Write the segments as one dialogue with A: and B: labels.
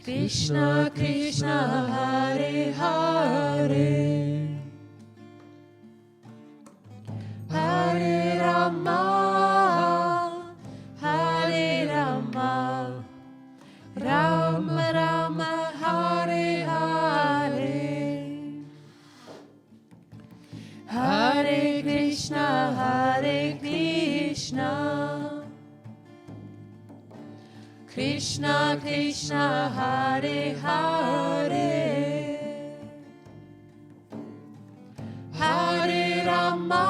A: Krishna Krishna Hare Hare Hare Rama Hare Rama Rama Rama Hare Hare Hare Krishna Hare Krishna Krishna Krishna Hare Hare Hare Rama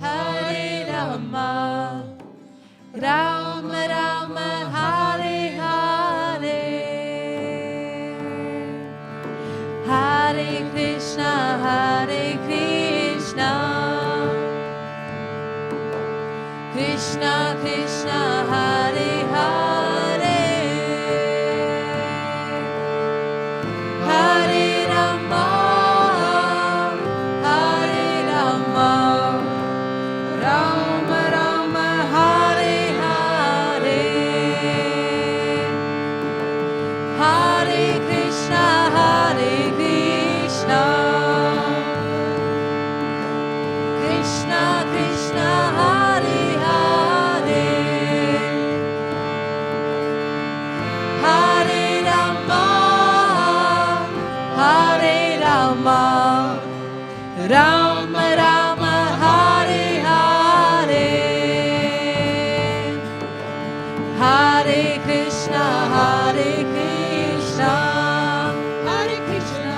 A: Hare Rama Rama Rama Hare Hare Hare Krishna Hare Krishna Krishna Krishna Hare Hare Hare Rama Hare Rama Rama Rama Hare Hare Hare Krishna Hare Krishna Krishna Krishna Hare Hare Hare Rama Hare Rama Rama Rama Hare Hare Hare Krishna Hare Krishna Hare Krishna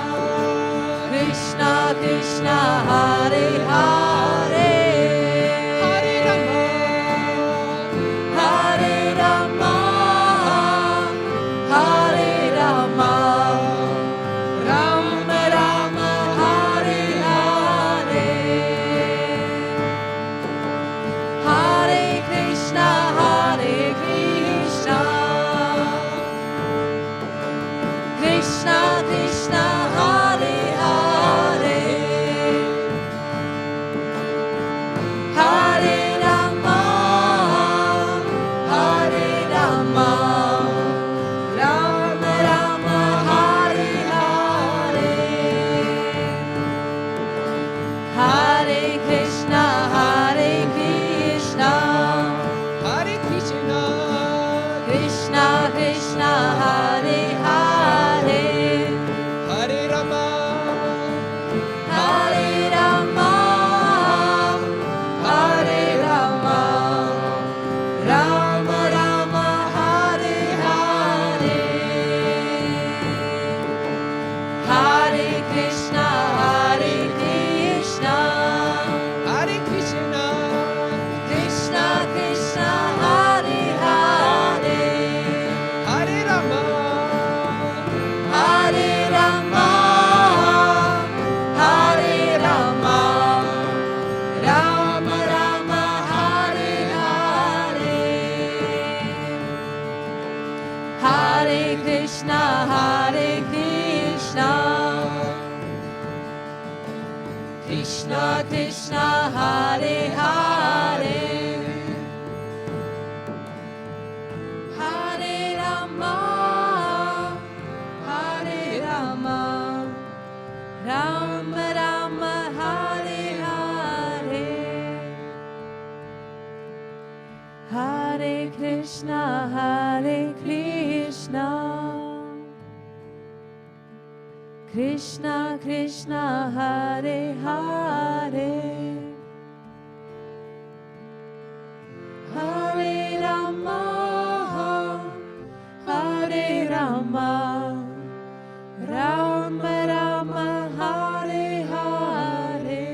A: Krishna Krishna Hare Hare Hare Rama Hare Rama Hare Rama Rama Rama Hare Hare Hare Krishna Hare Krishna Krishna Krishna Hare Hare Hare Rama Hare Rama Rama Rama Hare Hare Hare Krishna Hare Krishna Hare Krishna Krishna Krishna Hare Hare Hare Rama Hare Rama Hare Rama Rama Rama Hare Hare Hare Krishna Hare Krishna Hare Krishna Krishna Krishna Hare Hare Hare Rama Hare Rama Hare Rama Rama Rama Hare Hare Hare Krishna Hare Krishna Krishna Krishna Hare Hare Hare Rama Hare Rama Rama Rama Hare Hare Hare Krishna Hare Krishna Krishna Krishna Hare Hare Hare Rama Hare Rama Rama Rama Hare Hare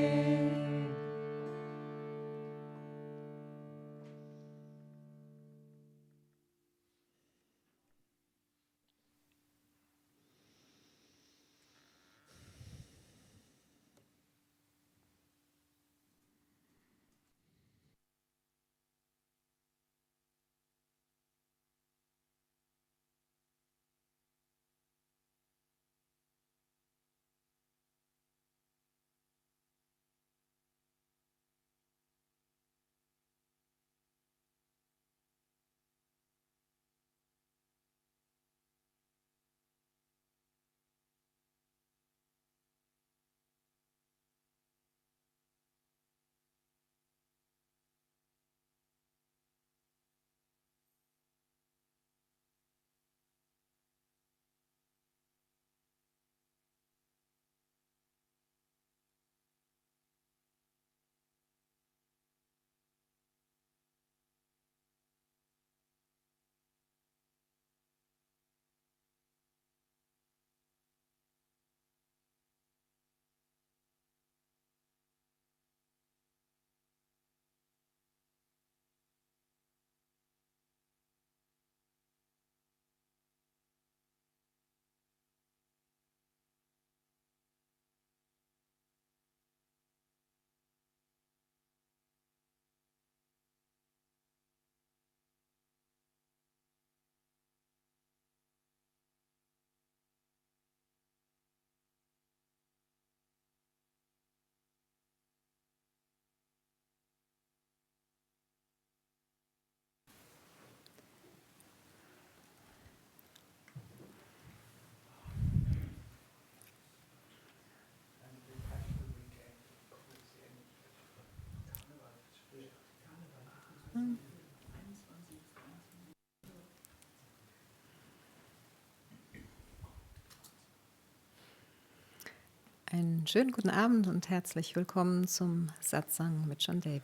B: Einen schönen guten Abend und herzlich willkommen zum Satsang mit John David.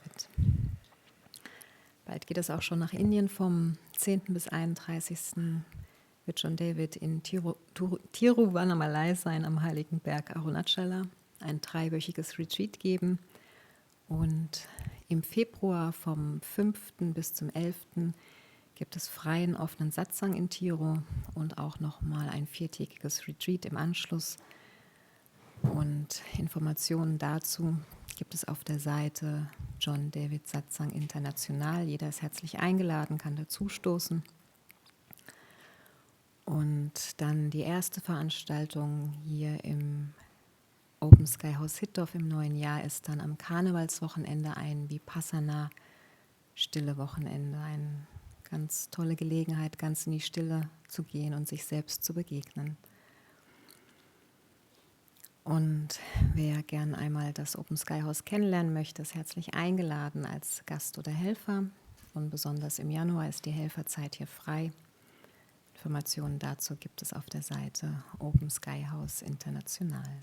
B: Bald geht es auch schon nach Indien. Vom 10. bis 31. wird John David in Tiruvannamalai sein, am heiligen Berg Arunachala, ein 3-wöchiges Retreat geben. Und im Februar vom 5. bis zum 11. gibt es freien offenen Satsang in Tiru und auch nochmal ein 4-tägiges Retreat im Anschluss. Und Informationen dazu gibt es auf der Seite John David Satsang International. Jeder ist herzlich eingeladen, kann dazustoßen. Und dann die erste Veranstaltung hier im Open Sky Haus Hittorf im neuen Jahr ist dann am Karnevalswochenende ein Vipassana stille Wochenende. Eine ganz tolle Gelegenheit, ganz in die Stille zu gehen und sich selbst zu begegnen. Und wer gern einmal das Open Sky Haus kennenlernen möchte, ist herzlich eingeladen als Gast oder Helfer. Und besonders im Januar ist die Helferzeit hier frei. Informationen dazu gibt es auf der Seite Open Sky Haus International.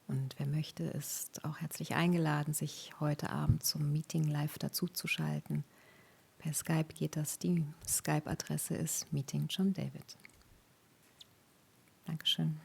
B: Und wer möchte, ist auch herzlich eingeladen, sich heute Abend zum Meeting live dazuzuschalten. Per Skype geht das. Die Skype-Adresse ist Meeting John David. Dankeschön.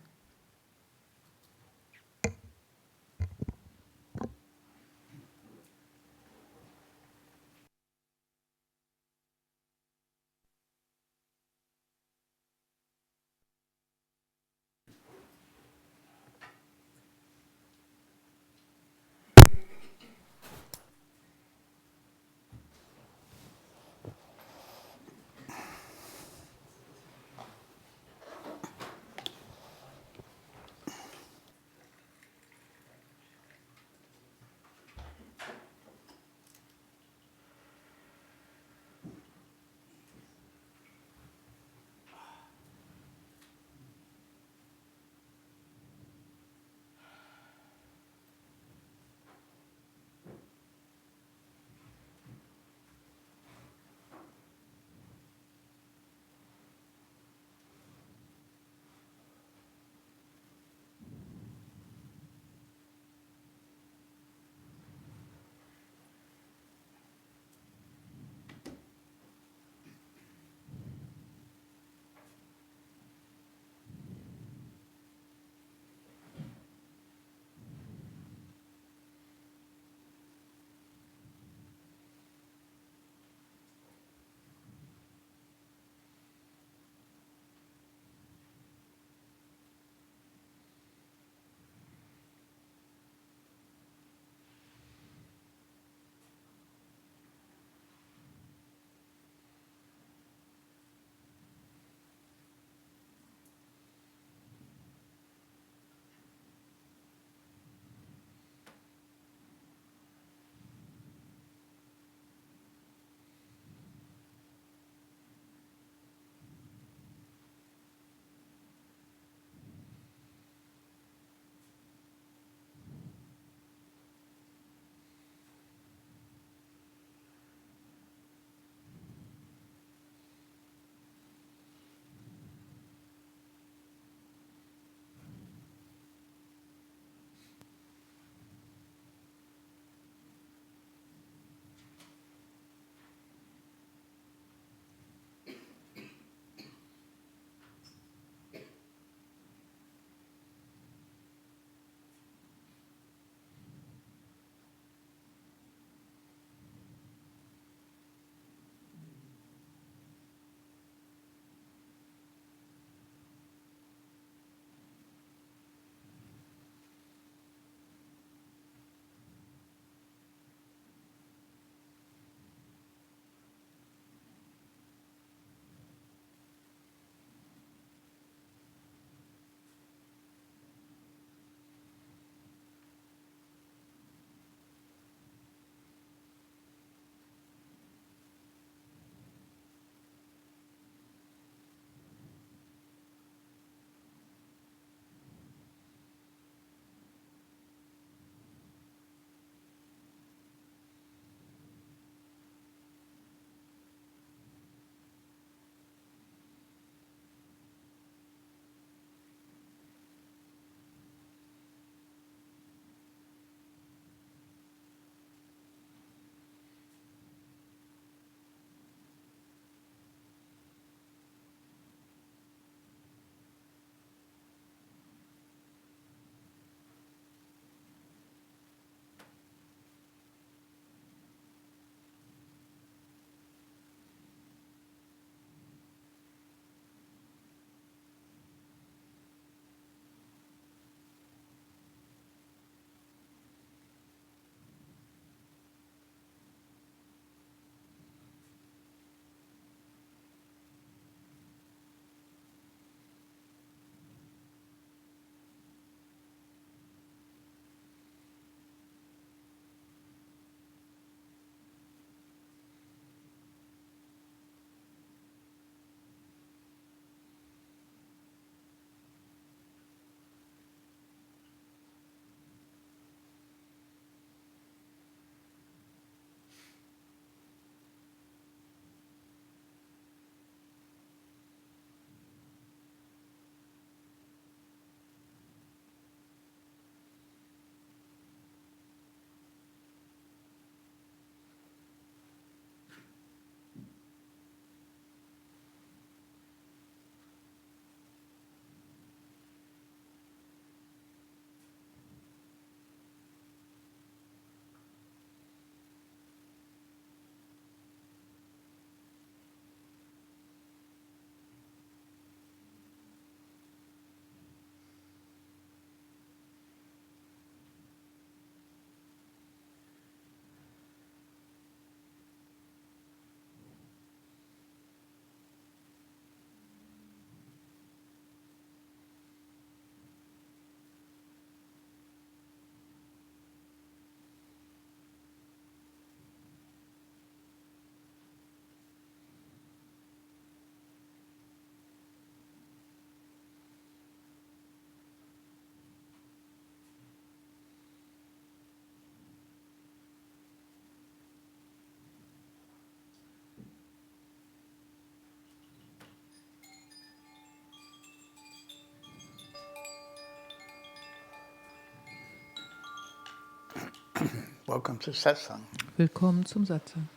C: Welcome to Satsang.
A: Willkommen zum Satsang.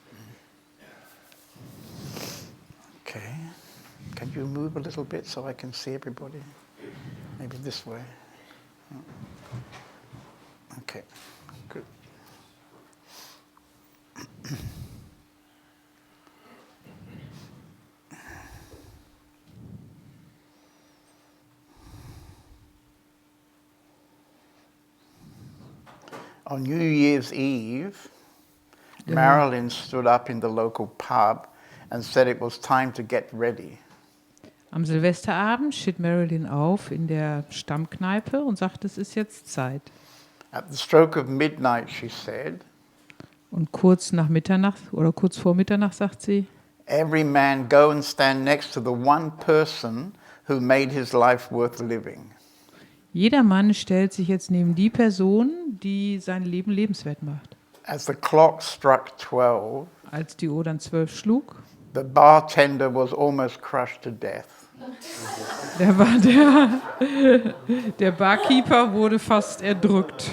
C: Okay. Can you move a little bit so I can see everybody? Maybe this way. Okay. Good. On New Year's Eve, Marilyn stood up in the local pub and said it was time to get ready.
A: Am Silvesterabend steht Marilyn auf in der Stammkneipe und sagt, es ist jetzt Zeit.
C: At the stroke of midnight, she said,
A: Und kurz nach Mitternacht oder kurz vor Mitternacht sagt sie,
C: every man go and stand next to the one person who made his life worth living.
A: jeder Mann stellt sich jetzt neben die Person, die sein Leben lebenswert macht.
C: As the clock struck 12,
A: Als die Uhr dann 12 schlug,
C: the bartender was almost crushed to death.
A: der Barkeeper wurde fast erdrückt.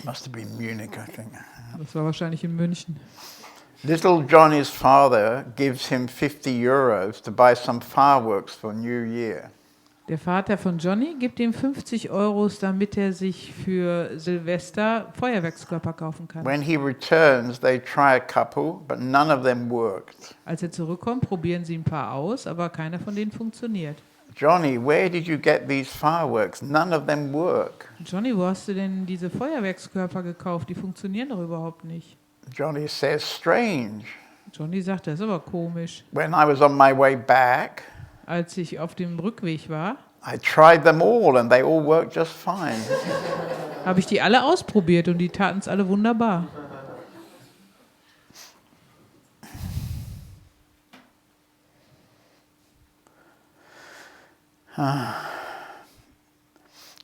C: Must have been Munich, I think.
A: Das war wahrscheinlich in München.
C: Little Johnny's father gives him 50 euros to buy some fireworks for New Year.
A: Der Vater von Johnny gibt ihm 50 Euros, damit er sich für Silvester Feuerwerkskörper kaufen kann.
C: When he returns, they try a couple, but none of them worked.
A: Als er zurückkommt, probieren sie ein paar aus, aber keiner von denen funktioniert.
C: Johnny, where did you get these fireworks? None of them work.
A: Johnny, wo hast du denn diese Feuerwerkskörper gekauft? Die funktionieren doch überhaupt nicht.
C: Johnny says, strange.
A: Johnny sagt, das ist aber komisch.
C: When I was on my way back,
A: Als ich auf dem Rückweg war,
C: I tried them all and they all worked just fine.
A: habe ich die alle ausprobiert und die taten es alle wunderbar.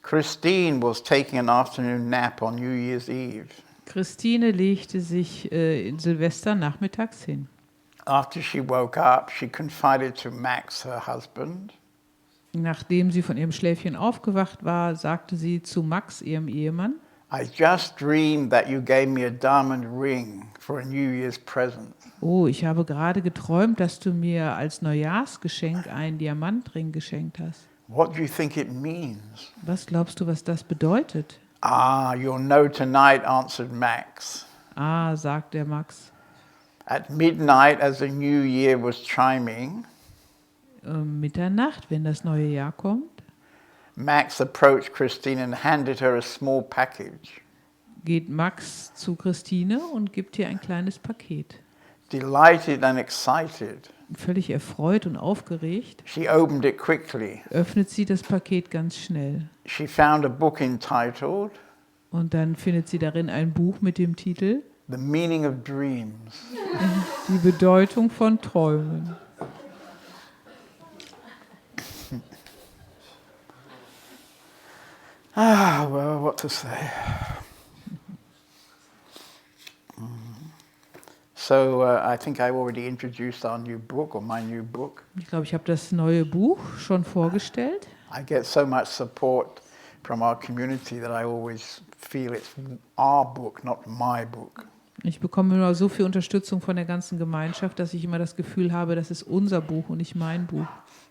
C: Christine was taking an afternoon nap on New Year's Eve.
A: Christine legte sich in Silvester nachmittags hin.
C: After she woke up, she confided to Max, her husband,
A: Nachdem sie von ihrem Schläfchen aufgewacht war, sagte sie zu Max, ihrem Ehemann,
C: I just dreamed that you gave me a diamond ring for a New Year's present.
A: oh, ich habe gerade geträumt, dass du mir als Neujahrsgeschenk einen Diamantring geschenkt hast.
C: What do you think it means?
A: Was glaubst du, was das bedeutet?
C: Ah, you'll know tonight, answered Max.
A: Ah, sagt der Max.
C: At midnight, as the new year was chiming,
A: Mitternacht, wenn das neue Jahr kommt,
C: Max approached Christine and handed her a small package.
A: geht Max zu Christine und gibt ihr ein kleines Paket.
C: Delighted and excited,
A: Völlig erfreut und aufgeregt
C: she opened it quickly.
A: öffnet sie das Paket ganz schnell.
C: She found a book entitled
A: Und dann findet sie darin ein Buch mit dem Titel
C: The Meaning of Dreams.
A: Die Bedeutung von Träumen.
C: Ah, well, what to say? So I think I already introduced our new book or my new book.
A: Ich glaube, ich habe das neue Buch schon vorgestellt.
C: I get so much support from our community that I always feel it's our book, not my book.
A: Ich bekomme immer so viel Unterstützung von der ganzen Gemeinschaft, dass ich immer das Gefühl habe, das ist unser Buch und nicht mein Buch.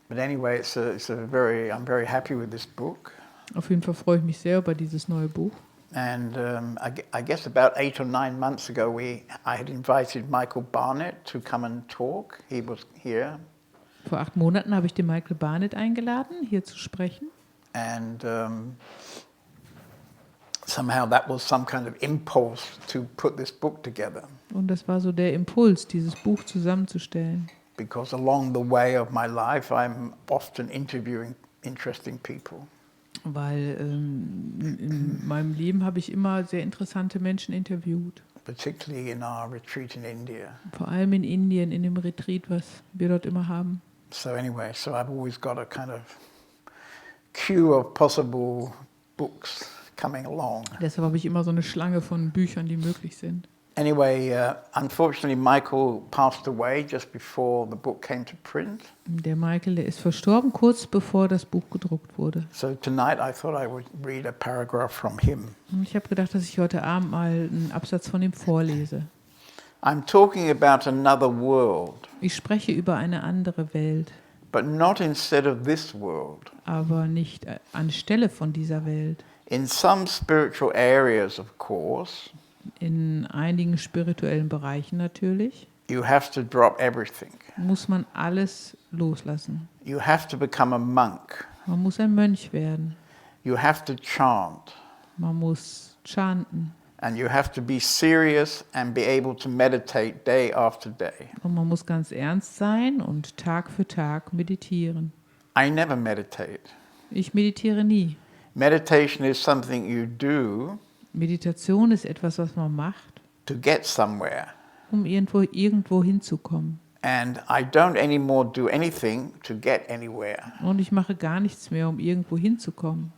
C: But anyway, I'm very happy with this book.
A: Auf jeden Fall freue ich mich sehr über dieses neue Buch.
C: And I guess about 8 or 9 months ago, I had invited Michael Barnett to come and talk. He was here.
A: Vor 8 Monaten habe ich den Michael Barnett eingeladen, hier zu sprechen.
C: And somehow that was some kind of impulse to put this book together.
A: Und das war so der Impuls, dieses Buch zusammenzustellen.
C: Because along the way of my life, I'm often interviewing interesting people.
A: Weil in meinem Leben habe ich immer sehr interessante Menschen interviewt.
C: Particularly in our retreat in India.
A: Vor allem in Indien, in dem Retreat, was wir dort immer haben.
C: So anyway, so I've always got a kind of queue of possible books coming along.
A: Deshalb habe ich immer so eine Schlange von Büchern, die möglich sind.
C: Anyway, unfortunately, Michael passed away just before the book came to print.
A: Der Michael, der ist verstorben, kurz bevor das Buch gedruckt wurde.
C: So tonight I thought I would read a paragraph from him.
A: Und ich habe gedacht, dass ich heute Abend mal einen Absatz von ihm vorlese.
C: I'm talking about another world,
A: Ich spreche über eine andere Welt,
C: but not instead of this world.
A: aber nicht anstelle von dieser Welt.
C: In some spiritual areas, of course,
A: In einigen spirituellen Bereichen natürlich
C: you have to drop everything.
A: muss man alles loslassen.
C: You have to become a monk.
A: Man muss ein Mönch werden.
C: You have to chant.
A: Man muss chanten.
C: And you have to be serious and be able to meditate day after day.
A: Und man muss ganz ernst sein und Tag für Tag meditieren.
C: I never meditate.
A: Ich meditiere nie.
C: Meditation is something you do
A: Meditation ist etwas, was man macht,
C: to get somewhere.
A: um irgendwo hinzukommen.
C: And I don't anymore do anything to get anywhere.
A: Und ich mache gar nichts mehr, um irgendwo hinzukommen.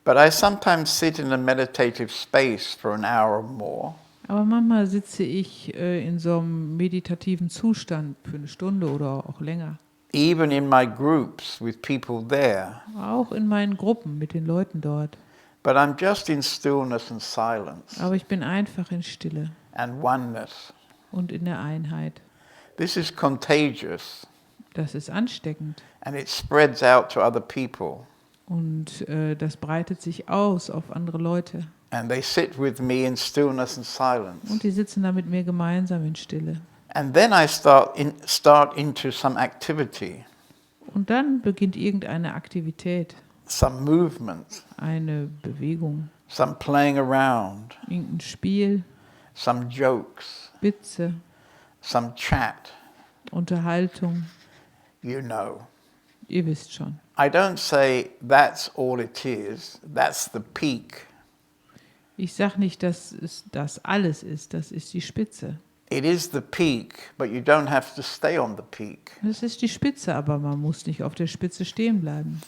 C: But I sometimes sit in a meditative space for an hour or more.
A: Aber manchmal sitze ich in so einem meditativen Zustand für eine Stunde oder auch länger.
C: Even in my groups with people there.
A: Auch in meinen Gruppen mit den Leuten dort.
C: But I'm just in stillness and silence
A: Aber ich bin einfach in Stille
C: and oneness.
A: und in der Einheit.
C: This is contagious
A: Das ist ansteckend.
C: and it spreads out to other people.
A: Und das breitet sich aus auf andere Leute.
C: And they sit with me in stillness and silence.
A: Und die sitzen da mit mir gemeinsam in Stille.
C: And then I start into some activity,
A: Und dann beginnt irgendeine Aktivität,
C: some movement,
A: eine Bewegung,
C: some playing around,
A: irgendein Spiel,
C: some jokes,
A: Witze,
C: some chat,
A: Unterhaltung.
C: you know.
A: Ihr wisst schon.
C: I don't say that's all it is, that's the peak.
A: Ich sage nicht, dass es das alles ist, das ist die Spitze.
C: It is the peak, but you don't have to stay on the peak.
A: Das ist die Spitze, aber man muss nicht auf der Spitze stehen bleiben.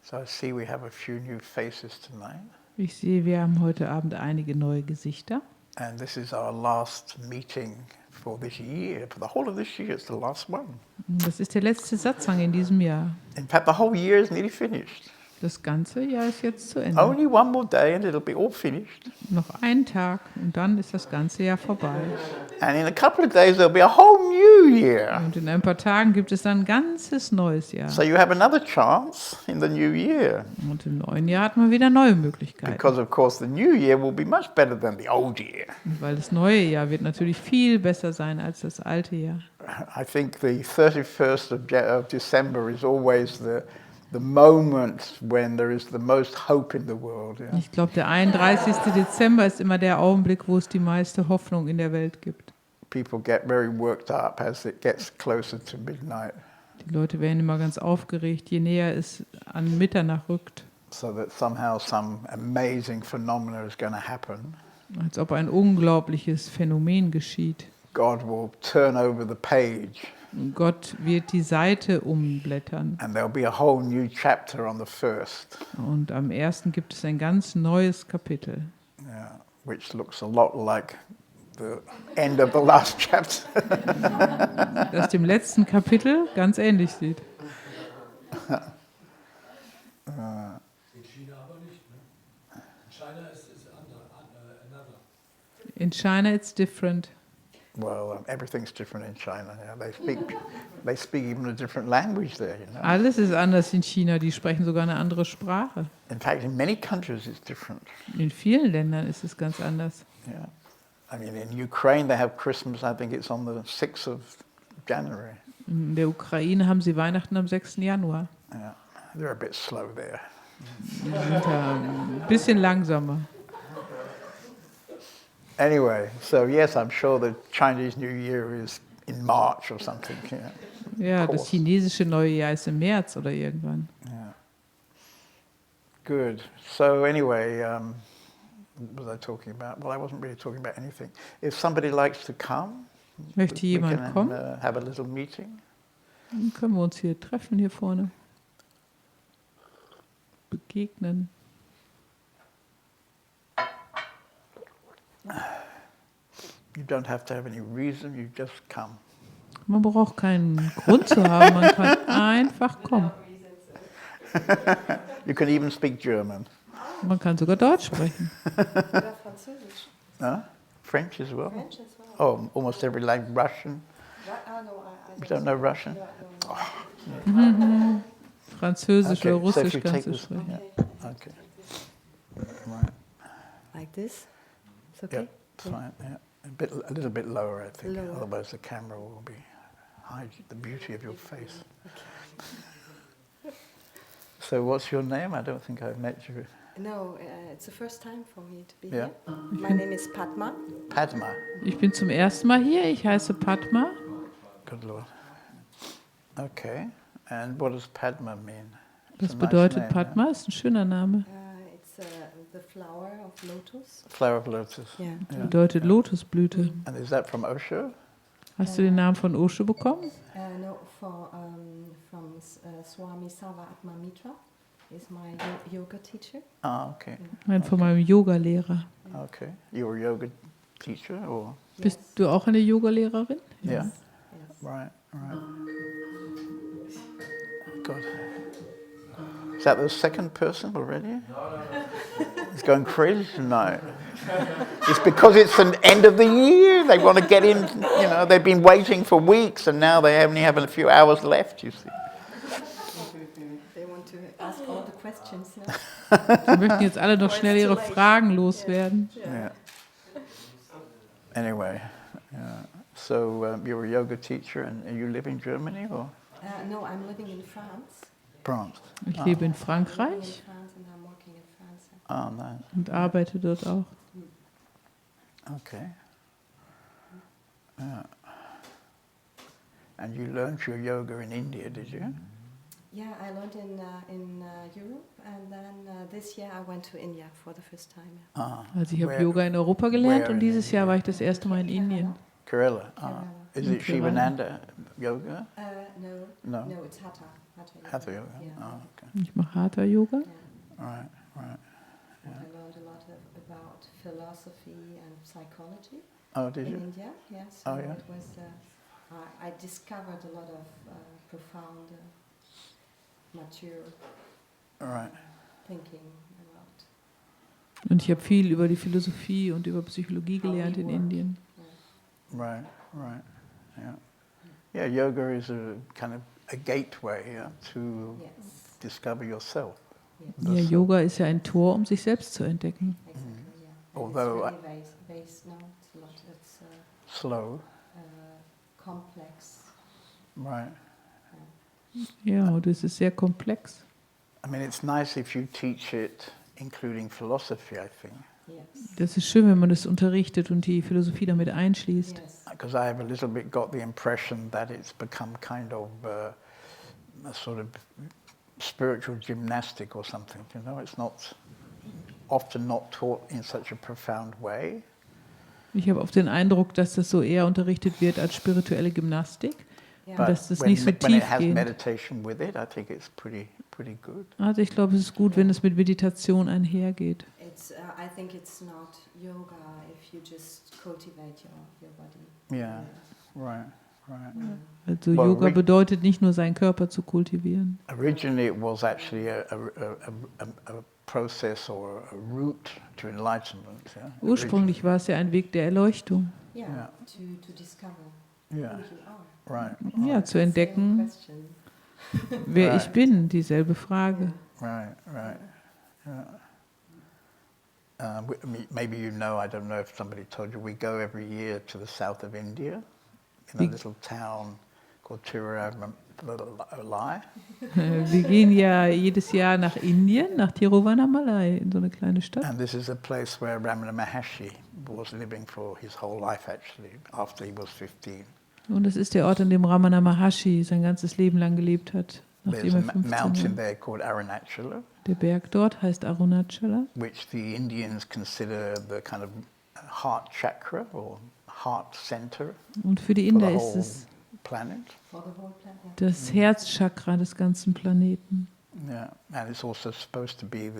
C: So I see we have a few new faces tonight.
A: Ich sehe, wir haben heute Abend einige neue Gesichter.
C: And this is our last meeting for this year. For the whole of this year, it's the last one.
A: Das ist der letzte Satsang in diesem Jahr.
C: In fact, the whole year is nearly finished.
A: Das ganze Jahr ist jetzt zu Ende.
C: Only one more day and it'll be all finished.
A: Noch einen Tag und dann ist das ganze Jahr vorbei.
C: And in a couple of days, there'll be a whole new year.
A: Und in ein paar Tagen gibt es dann ein ganzes neues Jahr.
C: So you have another chance in the new year.
A: Und im neuen Jahr hat man wieder neue Möglichkeiten.
C: Because, of course, the new year will be much better than the old year.
A: Und weil das neue Jahr wird natürlich viel besser sein als das alte Jahr.
C: I think the 31st of December is always the moment when there is the most hope in the world. Yeah?
A: Ich glaube, der 31. Dezember ist immer der Augenblick, wo es die meiste Hoffnung in der Welt gibt.
C: People get very worked up as it gets closer to midnight.
A: Die Leute werden immer ganz aufgeregt, je näher es an Mitternacht rückt.
C: So that somehow some amazing phenomena is going to happen.
A: Als ob ein unglaubliches Phänomen geschieht.
C: God will turn over the page.
A: Und Gott wird die Seite umblättern.
C: And there'll be a whole new chapter on the first.
A: Und am ersten gibt es ein ganz neues Kapitel.
C: Yeah, which looks a lot like the end of the last chapter.
A: Das dem letzten Kapitel ganz ähnlich sieht.
D: In China aber nicht, ne? In China ist es another.
A: In China it's different.
C: Well, everything's different in China. Yeah, they speak even a different language there. You know.
A: Alles ist anders in China, die sprechen sogar eine andere Sprache.
C: In fact, in many countries it's different.
A: In vielen Ländern ist es ganz anders.
C: Yeah, I mean, in Ukraine they have Christmas. I think it's on the 6th of January.
A: In der Ukraine haben sie Weihnachten am 6. Januar.
C: Yeah, they're a bit slow there.
A: Die sind da ein bisschen langsamer.
C: Anyway, so yes, I'm sure the Chinese New Year is in March or something.
A: Ja, das chinesische neue Jahr ist im März oder irgendwann.
C: Yeah. Good. So anyway, what was I talking about? Well, I wasn't really talking about anything. If somebody likes to come,
A: Möchte
C: we
A: jemand
C: can
A: kommen?
C: have a little meeting.
A: Dann können wir uns hier treffen, hier vorne. Begegnen.
C: You don't have to have any reason, you just come.
A: Man braucht keinen Grund zu haben, man kann einfach kommen.
C: You can even speak German.
A: Man kann sogar Deutsch sprechen.
B: Oder Französisch.
C: French as well?
B: French as well.
C: Oh, almost every language. Russian.
B: No,
C: You don't know Russian?
A: Französisch
C: Okay,
A: oder
C: so if
A: Russisch
C: you
A: kannst
C: take
A: du
C: this-
A: sprechen.
C: Okay. Right.
B: Like this? It's okay?
C: Yeah, it's fine. Yeah. A little bit lower, I think.
B: Lower.
C: Otherwise, the camera will hide the beauty of your face. So, what's your name? I don't think I've met you.
B: No, it's the first time for me to be
C: Yeah.
B: here. My name is Padma.
C: Padma.
A: Ich bin zum ersten Mal hier, ich heiße Padma.
C: Good Lord. Okay. And what does Padma mean? It's
A: Das
C: a nice
A: bedeutet
C: name,
A: Padma, ist ein schöner Name.
B: It's the flower of lotus.
C: Yeah? Flower of lotus.
B: Yeah.
C: Yeah.
A: Bedeutet Lotusblüte.
C: And is that from Osho?
A: Hast du den Namen von Osho bekommen?
B: No, from Swami Sava Atmamitra. Is my yoga teacher.
C: Ah, okay.
A: Nein, von meinem Yogalehrer.
C: Okay. You're a yoga teacher, or?
A: Bist du auch eine Yogalehrerin?
C: Yeah.
B: Yes.
C: Right. God. Is that the second person already? It's going crazy tonight. It's because it's the end of the year. They want to get in, they've been waiting for weeks and now they only have a few hours left, you see.
B: They want to ask all the questions.
A: Die möchten jetzt alle noch schnell ihre Fragen loswerden.
C: Yeah. Anyway, so you're a yoga teacher and you live in Germany or
B: No, I'm living in France.
C: France?
A: Ich lebe in
B: I'm living in
A: Frankreich
B: France and I'm working in France.
C: Oh, nice.
A: und arbeite dort auch.
C: Okay. Yeah. And you learned your yoga in India, did you?
B: Yeah, I learned in Europe, and then this year I went to India for the first time. Yeah.
C: Ah.
A: Also ich habe
C: Where-
A: Yoga in Europa gelernt
C: where
A: und
C: in
A: dieses Jahr
C: India?
A: war ich das erste Mal in Indien.
C: Kerala. Ah.
B: Kerala.
C: Is
A: In
C: it
A: Kerala.
C: Shivananda yoga?
B: No,
C: No.
B: it's Hatha. Hatha yoga.
C: Hatha yoga.
B: Yeah.
C: Oh, okay.
A: Ich mache Hatha Yoga.
B: Yeah.
C: Right.
B: I learned a lot about philosophy and psychology
C: Oh, did
B: in
C: you?
B: India. Yes,
C: Oh, yeah.
B: it was. I discovered a lot of profound, mature
C: Right.
B: thinking about.
A: Und ich habe viel über die Philosophie und über Psychologie gelernt in Indien.
C: Right. Yeah. Yeah, yoga is a kind of a gateway to
B: Yes.
C: discover yourself.
B: Yes.
A: Ja, Yoga ist ja ein Tor, um sich selbst zu entdecken.
B: Exactly. Yeah. And
C: Although
B: it's really based. No, it's a lot. It's
C: Slow.
B: complex.
C: Right.
A: Ja, und es ist sehr komplex.
C: I mean, it's nice if you teach it, including philosophy, I think.
B: Yes.
A: Das ist schön, wenn man das unterrichtet und die Philosophie damit einschließt.
B: Yes.
C: Because I have a little bit got the impression that it's become kind of a sort of spiritual gymnastic or something. It's often not taught in such a profound way.
A: Ich habe oft den Eindruck, dass das so eher unterrichtet wird als spirituelle Gymnastik.
B: Yeah.
A: But dass das
C: when,
A: nicht so
C: when it has
A: tiefgehend.
C: meditation with it, I think it's pretty good.
A: Also ich glaube, es ist gut, wenn es mit Meditation einhergeht.
B: It's. I think it's not yoga if you just cultivate your body.
C: Yeah. Right.
A: Also
C: Well,
A: Yoga bedeutet nicht nur seinen Körper zu kultivieren.
C: Originally, it was actually a process or a route to enlightenment. Yeah?
A: Ursprünglich war es ja ein Weg der Erleuchtung.
B: Yeah.
C: Yeah.
B: To discover
C: Yeah.
B: who you are.
C: Right.
A: Ja, zu
B: Same
A: entdecken,
B: question.
A: wer ich
C: Right.
A: bin, dieselbe Frage.
C: Right. Yeah. Maybe you know, I don't know if somebody told you, we go every year to the south of India, in a
A: Big-
C: little town called Tiruvannamalai.
A: Wir gehen ja jedes Jahr nach Indien, nach Tiruvannamalai, in so eine kleine Stadt.
C: And this is a place where Ramana Maharshi was living for his whole life, actually, after he was 15.
A: Und es ist der Ort, an dem Ramana Maharshi sein ganzes Leben lang gelebt hat, nachdem
C: There's
A: er
C: a
A: 15
C: mountain
A: Jahre.
C: there called Arunachala,
A: Der Berg dort heißt Arunachala,
C: which the Indians consider the kind of heart chakra or heart center
A: und für die
C: for the
A: Inder ist
C: whole
A: es
C: planet.
A: das Herzchakra des ganzen Planeten.
C: Yeah, and it's also supposed to be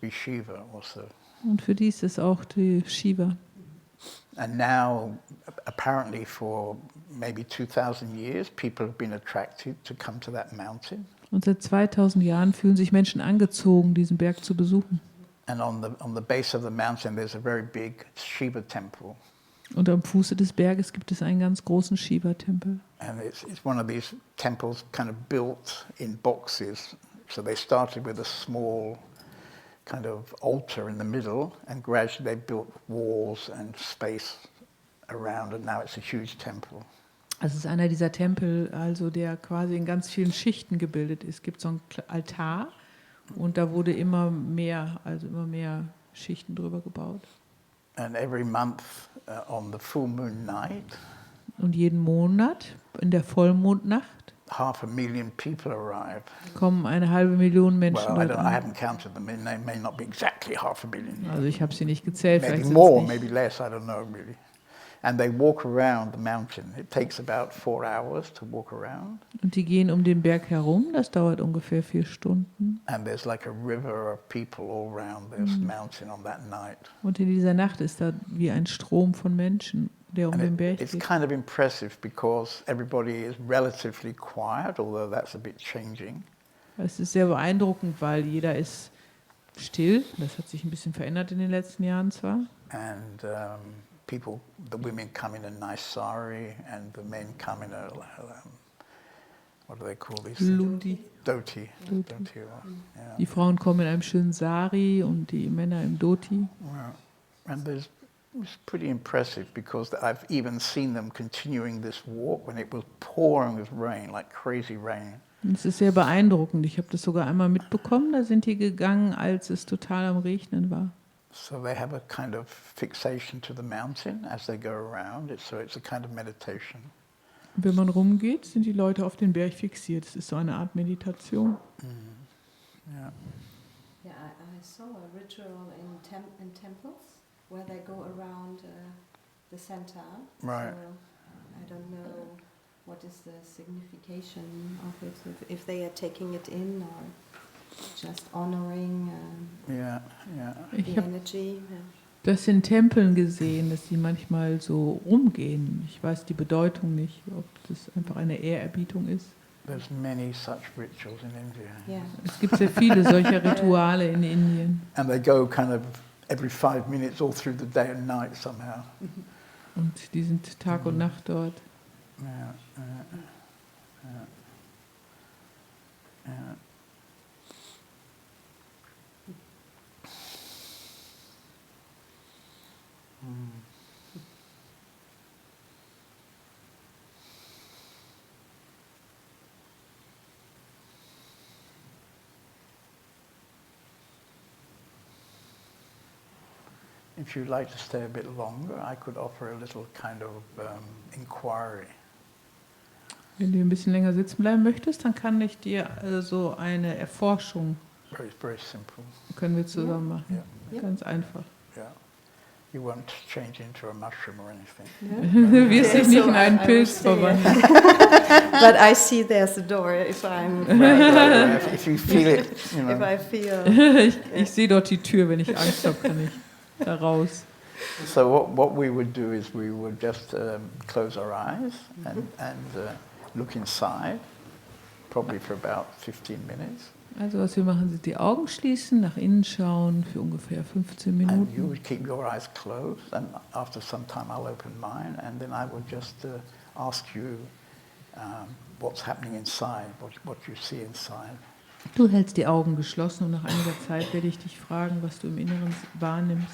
C: Shiva also.
A: Und für die ist es auch die Shiva.
C: And now, apparently for maybe 2000 years, people have been attracted to come to that mountain.
A: Und seit 2000 Jahren fühlen sich Menschen angezogen, diesen Berg zu besuchen.
C: And on the base of the mountain, there's a very big Shiva temple.
A: Und am Fuße des Berges gibt es einen ganz großen Shiva-Tempel.
C: And it's one of these temples kind of built in boxes. So they started with a small kind of altar in the middle, and gradually they built walls and space around, and now it's a huge temple.
A: Es ist einer dieser Tempel, also der quasi in ganz vielen Schichten gebildet ist. Es gibt so einen Altar und da wurde immer mehr Schichten drüber gebaut.
C: And every month on the full moon night,
A: Und jeden Monat in der Vollmondnacht
C: 500,000 people arrive.
A: kommen 500,000 Menschen
C: Well, I
A: dort
C: haven't
A: an.
C: counted them. They may not be exactly 500,000.
A: Also ich habe sie nicht gezählt,
C: Maybe
A: vielleicht
C: more,
A: sind es
C: maybe
A: nicht.
C: less. I don't know really. And they walk around the mountain. It takes about 4 hours to walk around.
A: Und die gehen um den Berg herum, das dauert ungefähr 4 Stunden.
C: And there's like a river of people all around this mountain on that night.
A: Und in dieser Nacht ist da wie ein Strom von Menschen, der um den
C: And
A: Berg
C: it's
A: geht.
C: kind of impressive because everybody is relatively quiet, although that's a bit changing.
A: Es ist sehr beeindruckend, weil jeder ist still. Das hat sich ein bisschen verändert in den letzten Jahren zwar.
C: And the women come in a nice sari, and the men come in a what do they call these things?
A: Ludi.
C: Dhoti.
A: Dhoti.
C: Dhoti, yeah.
A: Die Frauen kommen in einem schönen Sari und die Männer im Dhoti.
C: Well, and it's pretty impressive because I've even seen them continuing this walk when it was pouring with rain, like crazy rain.
A: Und es ist sehr beeindruckend. Ich habe das sogar einmal mitbekommen. Da sind die gegangen, als es total am Regnen war.
C: So they have a kind of fixation to the mountain as they go around. So it's a kind of meditation.
A: Und wenn man rumgeht, sind die Leute auf den Berg fixiert. Es ist so eine Art Meditation.
C: Yeah.
B: Yeah, I saw a ritual in temples where they go around the center.
C: Right.
B: So I don't know what is the signification of it, if they are taking it in or just honoring
C: Yeah.
A: Ich
B: the
A: habe
B: energy.
A: das in Tempeln gesehen, dass sie manchmal so rumgehen. Ich weiß die Bedeutung nicht, ob das einfach eine Ehrerbietung ist.
C: There's many such rituals in India.
B: Yeah.
A: Es gibt sehr viele solcher Rituale in Indien.
C: And they go kind of every 5 minutes all through the day and night somehow.
A: Und die sind Tag und Nacht dort.
C: Yeah. If you'd like to stay a bit longer, I could offer a little kind of inquiry.
A: Wenn du ein bisschen länger sitzen bleiben möchtest, dann kann ich dir so eine Erforschung,
C: Very, very simple.
A: können wir zusammen machen.
C: Yeah.
A: Ganz einfach.
C: Yeah. You won't change into a mushroom or anything.
A: Du wirst dich nicht in einen Pilz verwandeln.
B: But I see there's a door if I'm
C: If you feel it, you know.
B: if I feel
A: Ich sehe dort die Tür, wenn ich Angst habe, kann ich da raus.
C: So what we would do is we would just close our eyes and look inside, probably for about 15 minutes.
A: Also was wir machen, sind die Augen schließen, nach innen schauen für ungefähr 15
C: And you
A: Minuten.
C: would keep your eyes closed, and after some time I'll open mine, and then I would just ask you what's happening inside, what you see inside.
A: Du hältst die Augen geschlossen und nach einiger Zeit werde ich dich fragen, was du im Inneren wahrnimmst.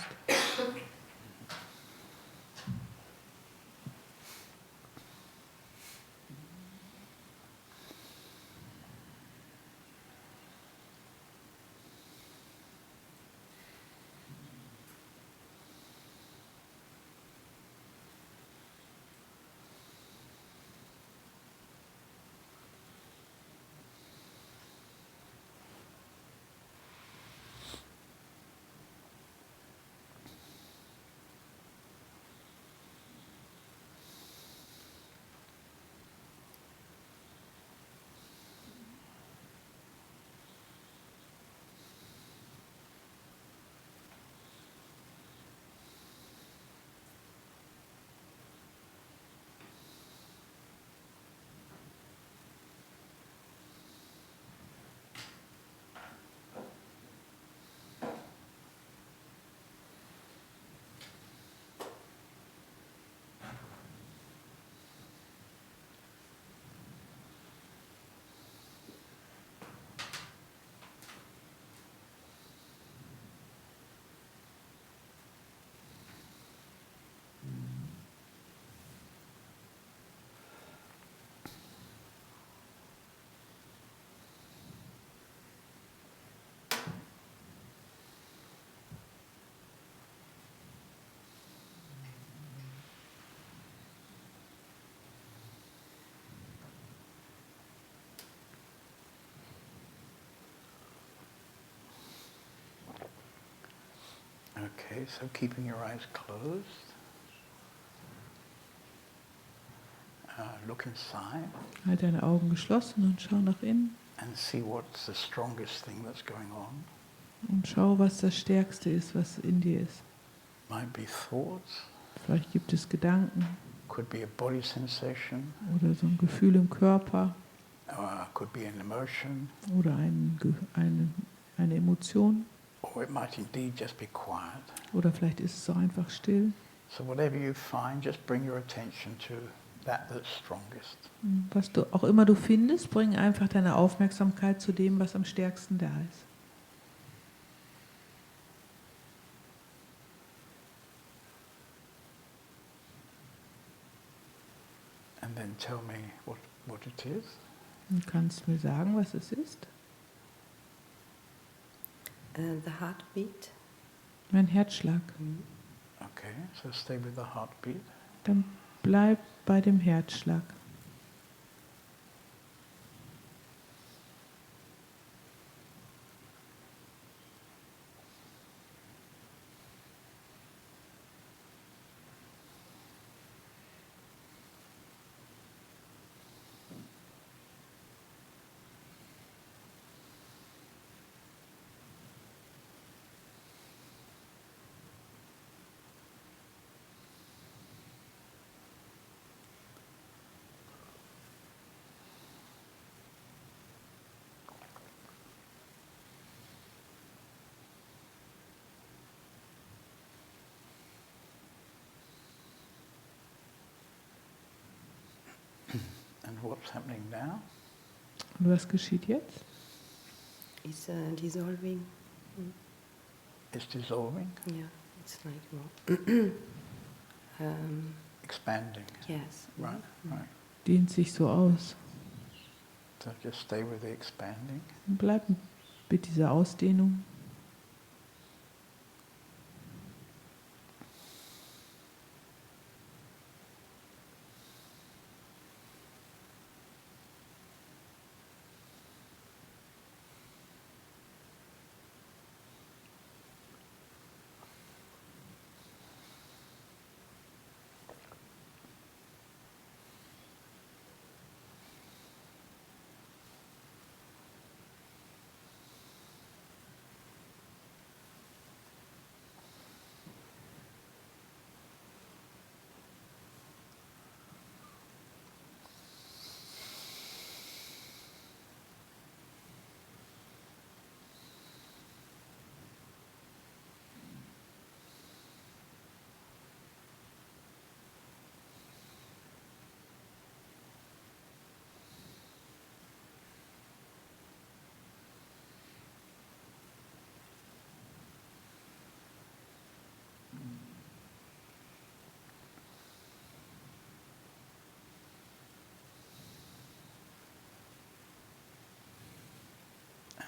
C: Okay, so keeping your eyes closed. Look inside
A: Halt deine Augen geschlossen und schau nach innen
C: and see what's the strongest thing that's going on.
A: und schau, was das Stärkste ist, was in dir ist.
C: Might be thoughts,
A: Vielleicht gibt es Gedanken
C: could be a body sensation,
A: oder so ein Gefühl im Körper
C: could be an emotion,
A: oder eine Emotion
C: or it might indeed just be quiet.
A: oder vielleicht ist es so einfach still.
C: So whatever you find, just bring your attention to that that's strongest.
A: Was du auch immer du findest, bring einfach deine Aufmerksamkeit zu dem, was am stärksten da ist.
C: And then tell me what it is.
A: Du kannst mir sagen, was es ist.
B: The heartbeat.
A: Mein Herzschlag.
C: Okay, so stay with the heartbeat.
A: Dann bleib bei dem Herzschlag.
C: And what's happening now?
A: Und was geschieht jetzt?
B: It's dissolving.
C: It's dissolving,
B: Yeah, it's like more.
C: expanding.
B: Yes.
C: Right, right.
A: Dehnt sich so aus.
C: So just stay with the expanding.
A: Und bleib mit dieser Ausdehnung.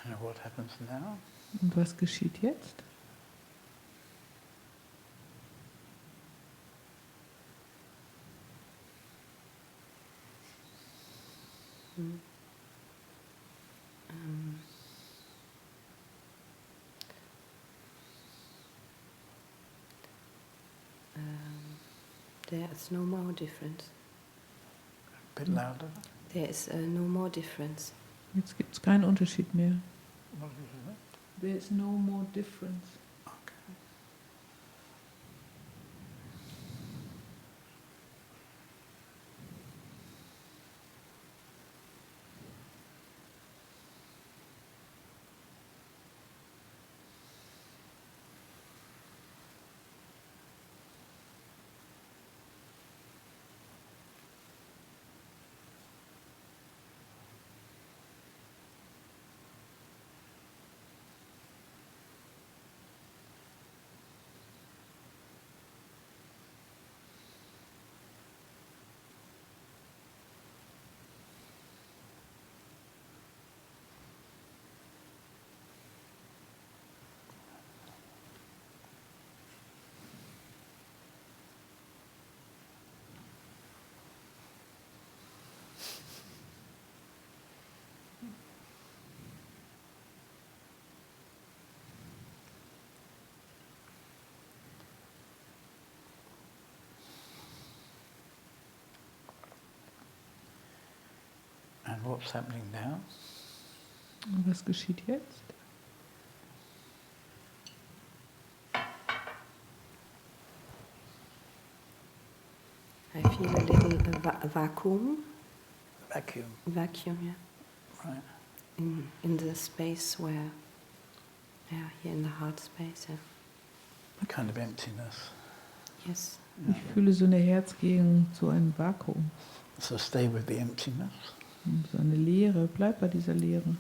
C: And what happens now?
A: Und was geschieht jetzt?
B: There is no more difference.
C: A bit louder.
B: There is no more difference.
A: Jetzt gibt es keinen Unterschied mehr.
C: What is it?
A: There is no more difference.
C: Okay. And what's happening now?
A: Und was geschieht jetzt?
B: I feel a little vacuum.
C: Vacuum.
B: Vacuum, yeah.
C: Right.
B: In the space where, yeah, here in the heart space, yeah.
C: A kind of emptiness.
B: Yes.
A: Ich fühle so eine Herzgegend, so ein Vakuum,
C: So stay with the emptiness.
A: so eine Leere. Bleib bei dieser Leere.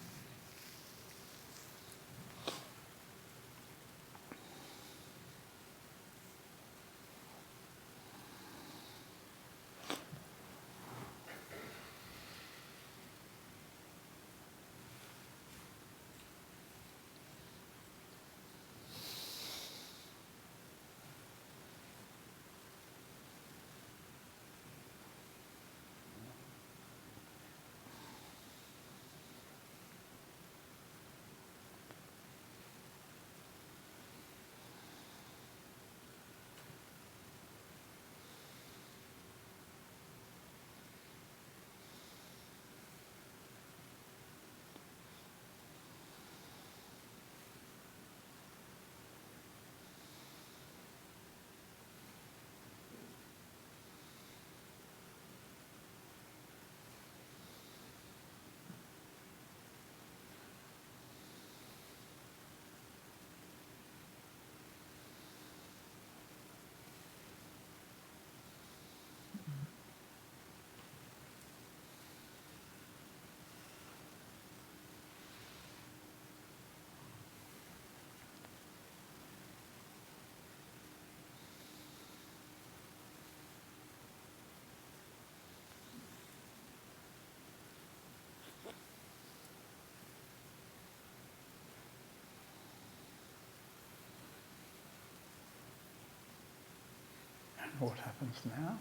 C: And what happens now?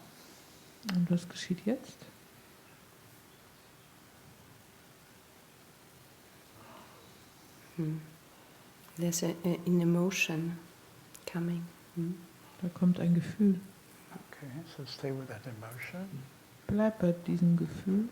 A: Und was geschieht jetzt?
B: There's an emotion coming.
A: Da kommt ein Gefühl.
C: Okay, so stay with that emotion.
A: Bleib bei diesem Gefühl.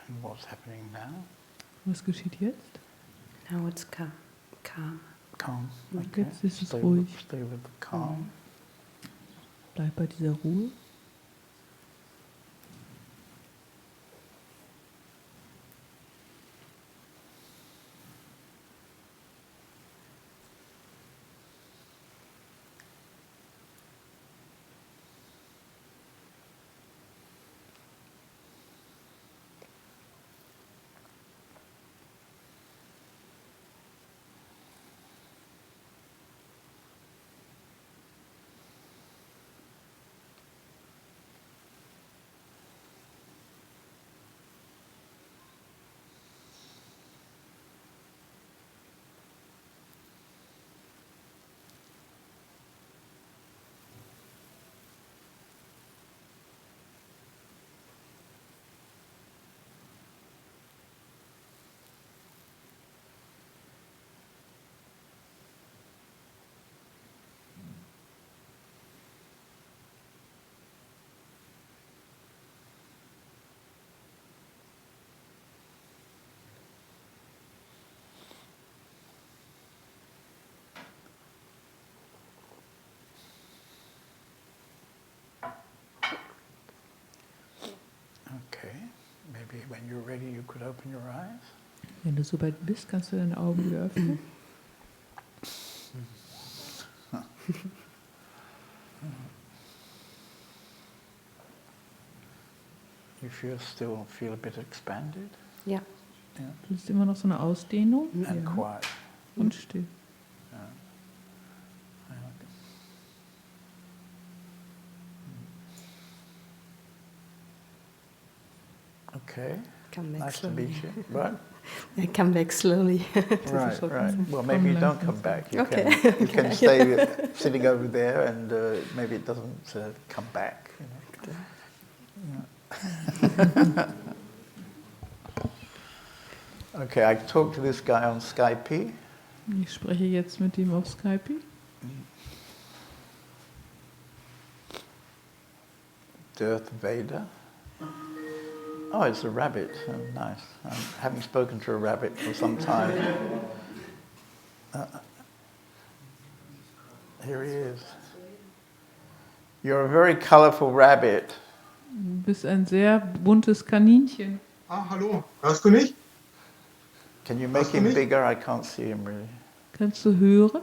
C: And what's happening now?
A: Was geschieht jetzt?
B: Now it's calm.
C: Calm.
A: Und
C: Okay.
A: jetzt ist es
C: Stay
A: ruhig.
C: stay with the calm.
A: Bleib bei dieser Ruhe.
C: when you're ready, you could open your eyes.
A: Wenn du soweit bist, kannst du deine Augen wieder öffnen.
C: You still feel a bit expanded?
B: Ja.
C: Yeah.
A: Du hast immer noch so eine Ausdehnung.
C: And
A: Ja.
C: quiet.
A: Und still.
C: Okay.
B: Come back
C: Nice to
B: slowly.
C: meet you. What?
B: Come back slowly.
C: Right, right. Well, maybe you don't come back. You
B: Okay,
C: can, you can stay sitting over there, and maybe it doesn't come back. You know? Yeah. Okay, I talked to this guy on Skype.
A: Ich spreche jetzt mit ihm auf Skype.
C: Darth Vader. Oh, it's a rabbit. Oh, nice. I haven't spoken to a rabbit for some time. Here he is. You're a very colorful rabbit.
A: Du bist ein sehr buntes Kaninchen.
E: Ah, hallo. Hörst du mich?
C: Can you make him bigger? I can't see him really.
A: Kannst du hören?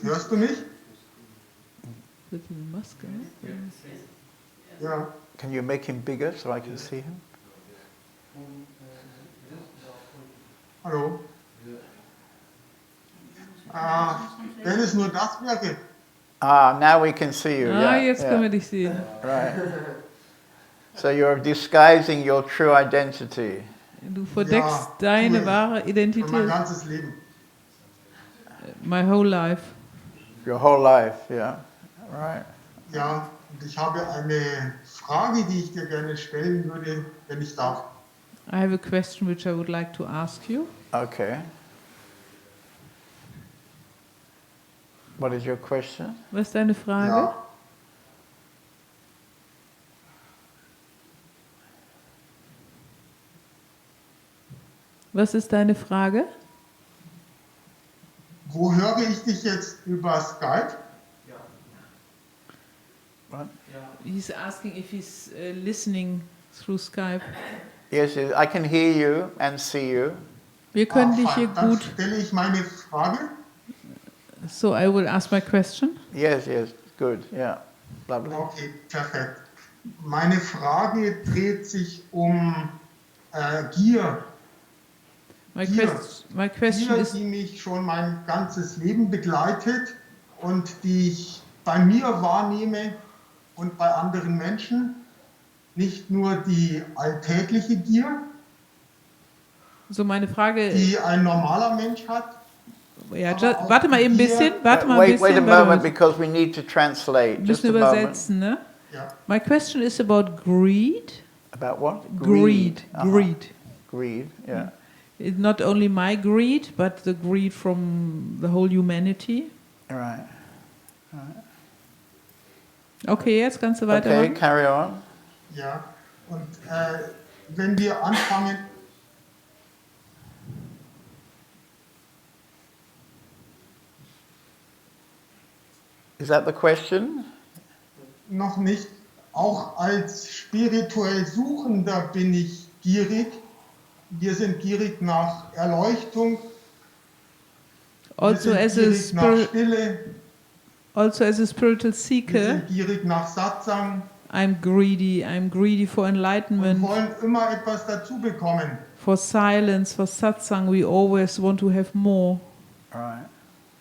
E: Hörst du mich?
A: Das ist eine Maske, ne?
E: Ja.
C: Can you make him bigger so I can see him?
E: Hallo. Wenn es nur das wäre.
C: Ah, now we can see you.
A: Ah,
C: Yeah,
A: jetzt
C: yeah.
A: können wir dich sehen.
C: Right. So you're disguising your true identity.
A: Du verdeckst
E: Ja,
A: deine
E: tue ich.
A: wahre
E: Für mein
A: Identität.
E: ganzes Leben.
A: My whole life.
C: Your whole life, yeah. Right.
E: Ja, und ich habe eine Frage, die ich dir gerne stellen würde, wenn ich darf.
A: I have a question which I would like to ask you.
C: Okay. What is your question?
A: Was ist deine Frage?
E: Ja.
A: Was ist deine Frage?
E: Wo höre ich dich jetzt über Skype?
C: What?
A: He's asking if he's listening through Skype.
C: Yes, yes, I can hear you and see you.
A: Wir können dich hier
E: Fein. Dann
A: gut.
E: stelle ich meine Frage.
A: So I will ask my question.
C: Yes, yes, good, yeah. Lovely.
E: Okay, perfekt. Meine Frage dreht sich um Gier.
A: My
E: Gier.
A: question
E: Gier,
A: is
E: die mich schon mein ganzes Leben begleitet und die ich bei mir wahrnehme und bei anderen Menschen. Nicht nur die alltägliche Gier,
A: so meine Frage.
E: die ein normaler Mensch hat.
A: Ja,
E: aber auch
A: warte mal eben ein
E: Gier.
A: bisschen. Warte mal ein
C: Wait a
A: bisschen.
C: moment
A: Warte,
C: because we need to translate.
A: wir
C: Just
A: müssen
C: a moment.
A: übersetzen, ne?
E: Ja.
A: My question is about greed.
C: About what?
A: Greed.
C: Uh-huh.
A: Greed.
C: Greed, yeah.
A: It's not only my greed, but the greed from the whole humanity.
C: Right.
A: Okay, jetzt kannst du
C: Okay,
A: weitermachen.
C: carry on.
E: Ja. Und wenn wir anfangen,
C: Is that the question?
E: noch nicht, auch als spirituell Suchender bin ich gierig. Wir sind gierig nach Erleuchtung,
A: Also
E: wir
A: as
E: sind
A: a,
E: gierig nach Stille,
A: spiritual
E: wir
A: seeker,
E: sind gierig nach Satsang
A: I'm greedy for
E: und
A: enlightenment,
E: wollen immer etwas dazu bekommen.
A: for silence, for satsang, we always want to have more.
C: Right.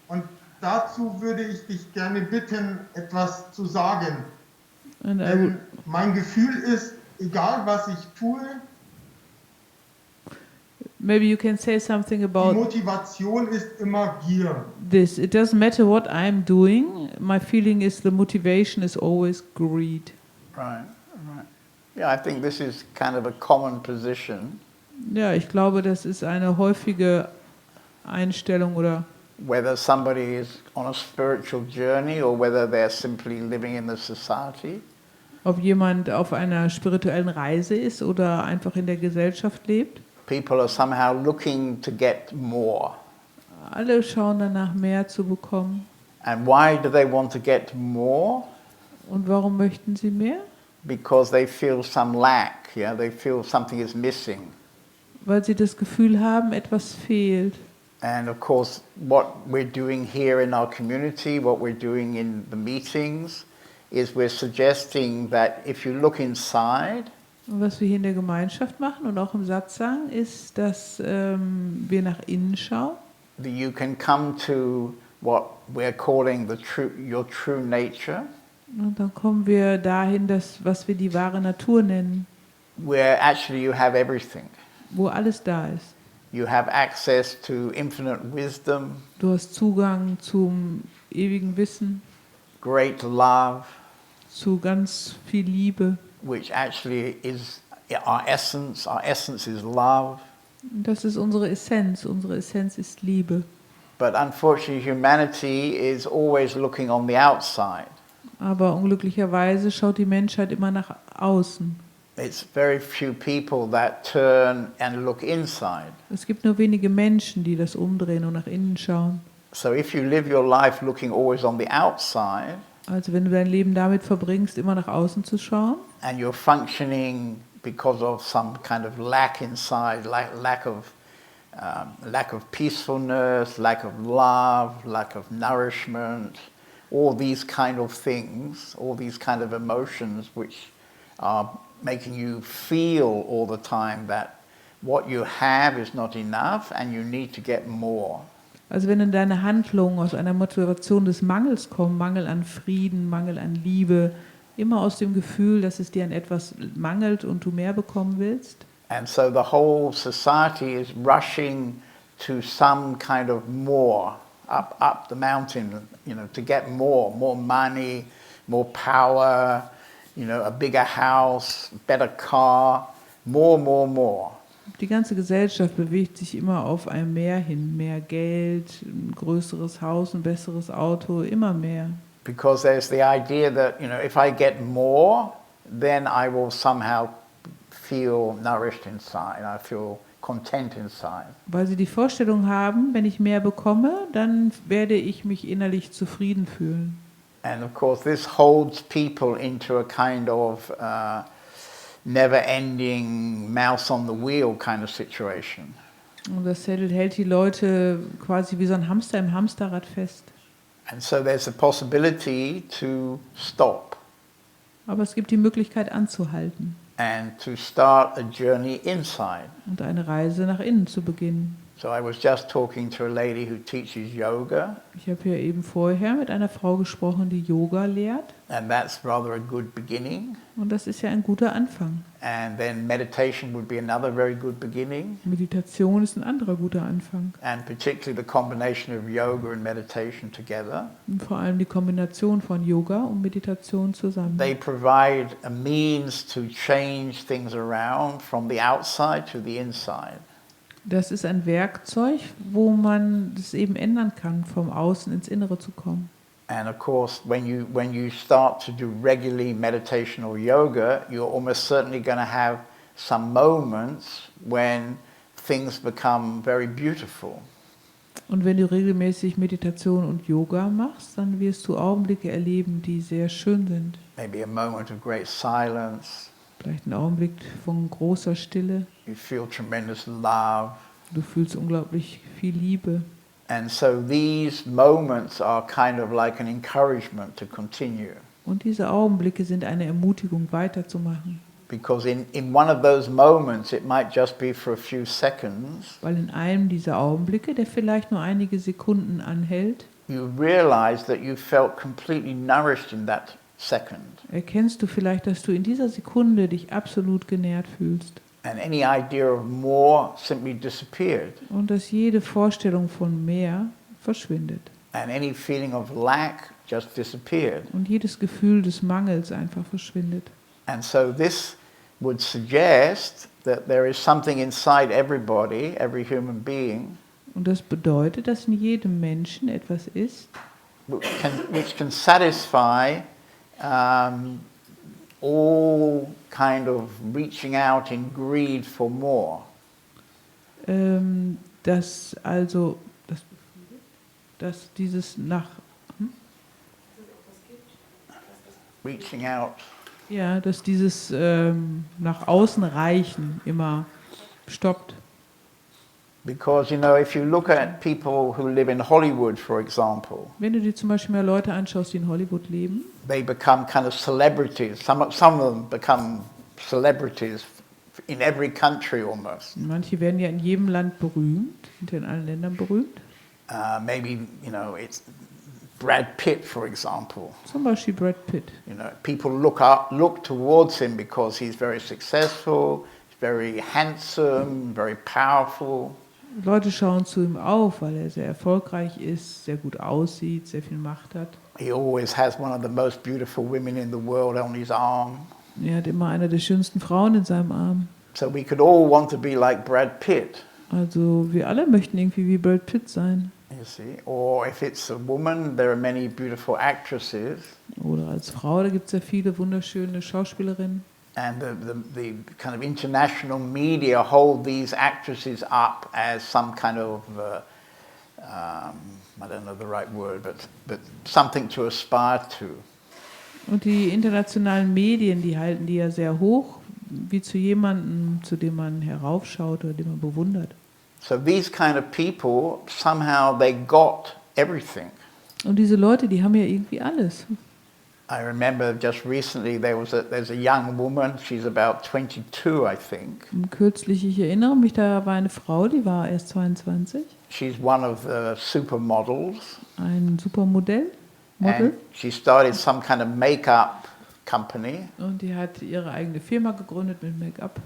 E: Und dazu würde ich dich gerne bitten, etwas zu sagen.
A: And I would,
E: Denn mein Gefühl ist, egal was ich tue,
A: maybe you can say something
E: die
A: about
E: Motivation ist immer Gier.
A: this. It doesn't matter what I'm doing. My feeling is the motivation is always greed.
C: Right, right. Yeah, I think this is kind of a common position,
A: Ja, ich glaube, das ist eine häufige Einstellung oder
C: whether somebody is on a spiritual journey or whether they're simply living in the society.
A: ob jemand auf einer spirituellen Reise ist oder einfach in der Gesellschaft lebt.
C: People are somehow looking to get more.
A: Alle schauen danach, mehr zu bekommen.
C: And why do they want to get more?
A: Und warum möchten sie mehr?
C: Because they feel some lack, yeah, they feel something is missing.
A: weil sie das Gefühl haben, etwas fehlt.
C: And of course, what we're doing here in our community, what we're doing in the meetings, is we're suggesting that if you look inside,
A: Und was wir hier in der Gemeinschaft machen und auch im Satsang, ist, dass wir nach innen schauen.
C: that you can come to what we're calling your true nature,
A: Und dann kommen wir dahin, was wir die wahre Natur nennen,
C: where actually you have everything.
A: wo alles da ist.
C: You have access to infinite wisdom,
A: Du hast Zugang zum ewigen Wissen,
C: great love,
A: zu ganz viel Liebe.
C: which actually is our essence. Our essence is love.
A: Das ist unsere Essenz. Unsere Essenz ist Liebe.
C: But unfortunately, humanity is always looking on the outside.
A: Aber unglücklicherweise schaut die Menschheit immer nach außen.
C: It's very few people that turn and look inside.
A: Es gibt nur wenige Menschen, die das umdrehen und nach innen schauen.
C: So if you live your life looking always on the outside,
A: Also wenn du dein Leben damit verbringst, immer nach außen zu schauen,
C: and you're functioning because of some kind of lack inside, lack of peacefulness, lack of love, lack of nourishment, all these kind of things, all these kind of emotions which are making you feel all the time that what you have is not enough and you need to get more.
A: also wenn in deine Handlungen aus einer Motivation des Mangels kommen, Mangel an Frieden, Mangel an Liebe, immer aus dem Gefühl, dass es dir an etwas mangelt und du mehr bekommen willst,
C: And so the whole society is rushing to some kind of more, up the mountain, to get more money, more power, a bigger house, better car, more.
A: die ganze Gesellschaft bewegt sich immer auf ein Mehr hin. Mehr Geld, ein größeres Haus, ein besseres Auto, immer mehr.
C: Because there's the idea that, if I get more, then I will somehow feel nourished inside, I feel content inside.
A: Weil sie die Vorstellung haben, wenn ich mehr bekomme, dann werde ich mich innerlich zufrieden fühlen.
C: And of course this holds people into a kind of never-ending mouse on the wheel kind of situation.
A: Und das hält die Leute quasi wie so ein Hamster im Hamsterrad fest.
C: And so there's a possibility to stop
A: Aber es gibt die Möglichkeit anzuhalten
C: and to start a journey inside.
A: und eine Reise nach innen zu beginnen.
C: So I was just talking to a lady who teaches yoga,
A: Ich habe ja eben vorher mit einer Frau gesprochen, die Yoga lehrt.
C: and that's rather a good beginning.
A: Und das ist ja ein guter Anfang.
C: And then meditation would be another very good beginning,
A: Meditation ist ein anderer guter Anfang.
C: and particularly the combination of yoga and meditation together.
A: Und vor allem die Kombination von Yoga und Meditation zusammen.
C: They provide a means to change things around from the outside to the inside.
A: Das ist ein Werkzeug, wo man das eben ändern kann, vom Außen ins Innere zu kommen.
C: And of course, when you start to do regularly meditation or yoga, you're almost certainly going to have some moments when things become very beautiful.
A: Und wenn du regelmäßig Meditation und Yoga machst, dann wirst du Augenblicke erleben, die sehr schön sind.
C: Maybe a moment of great silence.
A: Vielleicht ein Augenblick von großer Stille.
C: You feel tremendous love.
A: Du fühlst unglaublich viel Liebe.
C: And so these moments are kind of like an encouragement to continue.
A: Und diese Augenblicke sind eine Ermutigung, weiterzumachen.
C: Because in one of those moments, it might just be for a few seconds,
A: Weil in einem dieser Augenblicke, der vielleicht nur einige Sekunden anhält,
C: you realize that you felt completely nourished in that second.
A: erkennst du vielleicht, dass du in dieser Sekunde dich absolut genährt fühlst.
C: And any idea of more simply disappeared.
A: Und dass jede Vorstellung von mehr verschwindet.
C: And any feeling of lack just disappeared.
A: Und jedes Gefühl des Mangels einfach verschwindet.
C: And so this would suggest that there is something inside everybody, every human being,
A: Und das bedeutet, dass in jedem Menschen etwas ist,
C: which can satisfy all kind of reaching out in greed for more.
A: dass dieses
C: Reaching out.
A: dass dieses nach außen reichen immer stoppt.
C: Because, you know, if you look at people who live in Hollywood, for example,
A: Wenn du dir zum Beispiel mal Leute anschaust, die in Hollywood leben,
C: they become kind of celebrities. Some of them become celebrities in every country almost.
A: manche werden ja in jedem Land berühmt, sind ja in allen Ländern berühmt.
C: Maybe, you know, it's Brad Pitt, for example.
A: Zum Beispiel Brad Pitt.
C: You know, people look towards him because he's very successful, he's very handsome, very powerful.
A: Leute schauen zu ihm auf, weil er sehr erfolgreich ist, sehr gut aussieht, sehr viel Macht hat.
C: He always has one of the most beautiful women in the world on his arm.
A: Er hat immer eine der schönsten Frauen in seinem Arm.
C: So we could all want to be like Brad Pitt,
A: Also wir alle möchten irgendwie wie Brad Pitt sein.
C: you see. Or if it's a woman, there are many beautiful actresses.
A: Oder als Frau, da gibt es ja viele wunderschöne Schauspielerinnen.
C: And the kind of international media hold these actresses up as some kind of, I don't know the right word, but something to aspire to.
A: Und die internationalen Medien, die halten die ja sehr hoch, wie zu jemandem, zu dem man heraufschaut oder den man bewundert.
C: So these kind of people, somehow they got everything.
A: Und diese Leute, die haben ja irgendwie alles.
C: I remember just recently there's a young woman, she's about 22, I think.
A: Und kürzlich, ich erinnere mich, da war eine Frau, die war erst 22,
C: She's one of the supermodels.
A: ein Supermodell,
C: And
A: Model,
C: she started some kind of makeup company.
A: und die hat ihre eigene Firma gegründet mit Make-up.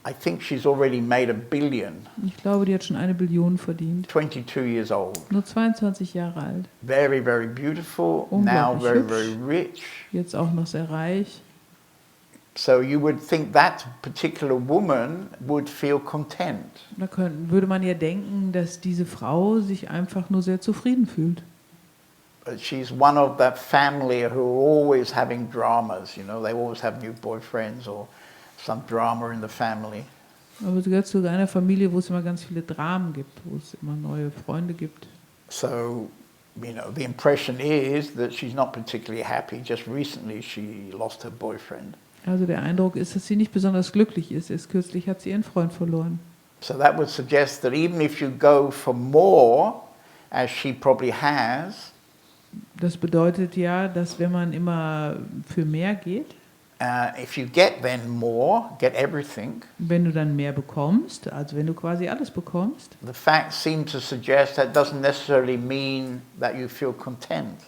C: I think she's already made $1 billion.
A: Ich glaube, die hat schon 1 Billion verdient.
C: 22 years old.
A: Nur 22 Jahre alt.
C: Very, very beautiful. Now
A: Unglaublich
C: very,
A: hübsch.
C: very rich.
A: Jetzt auch noch sehr reich.
C: So you would think that particular woman would feel content.
A: Da würde man ja denken, dass diese Frau sich einfach nur sehr zufrieden fühlt.
C: But she's one of that family who are always having dramas, you know. They always have new boyfriends or some drama in the family.
A: Aber sie gehört zu einer Familie, wo es immer ganz viele Dramen gibt, wo es immer neue Freunde gibt.
C: So, you know, the impression is that she's not particularly happy. Just recently she lost her boyfriend.
A: Also der Eindruck ist, dass sie nicht besonders glücklich ist. Erst kürzlich hat sie ihren Freund verloren.
C: So that would suggest that even if you go for more, as she probably has,
A: Das bedeutet ja, dass wenn man immer für mehr geht,
C: if you get then more, get everything,
A: wenn du dann mehr bekommst, also wenn du quasi alles bekommst,
C: the facts seem to suggest that doesn't necessarily mean that you feel content.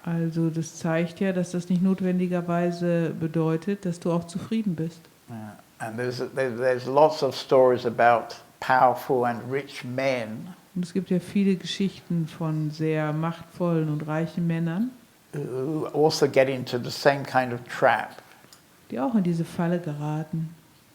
A: also das zeigt ja, dass das nicht notwendigerweise bedeutet, dass du auch zufrieden bist.
C: And there's lots of stories about powerful and rich men
A: Und es gibt ja viele Geschichten von sehr machtvollen und reichen Männern,
C: who also get into the same kind of trap.
A: die auch in diese Falle geraten.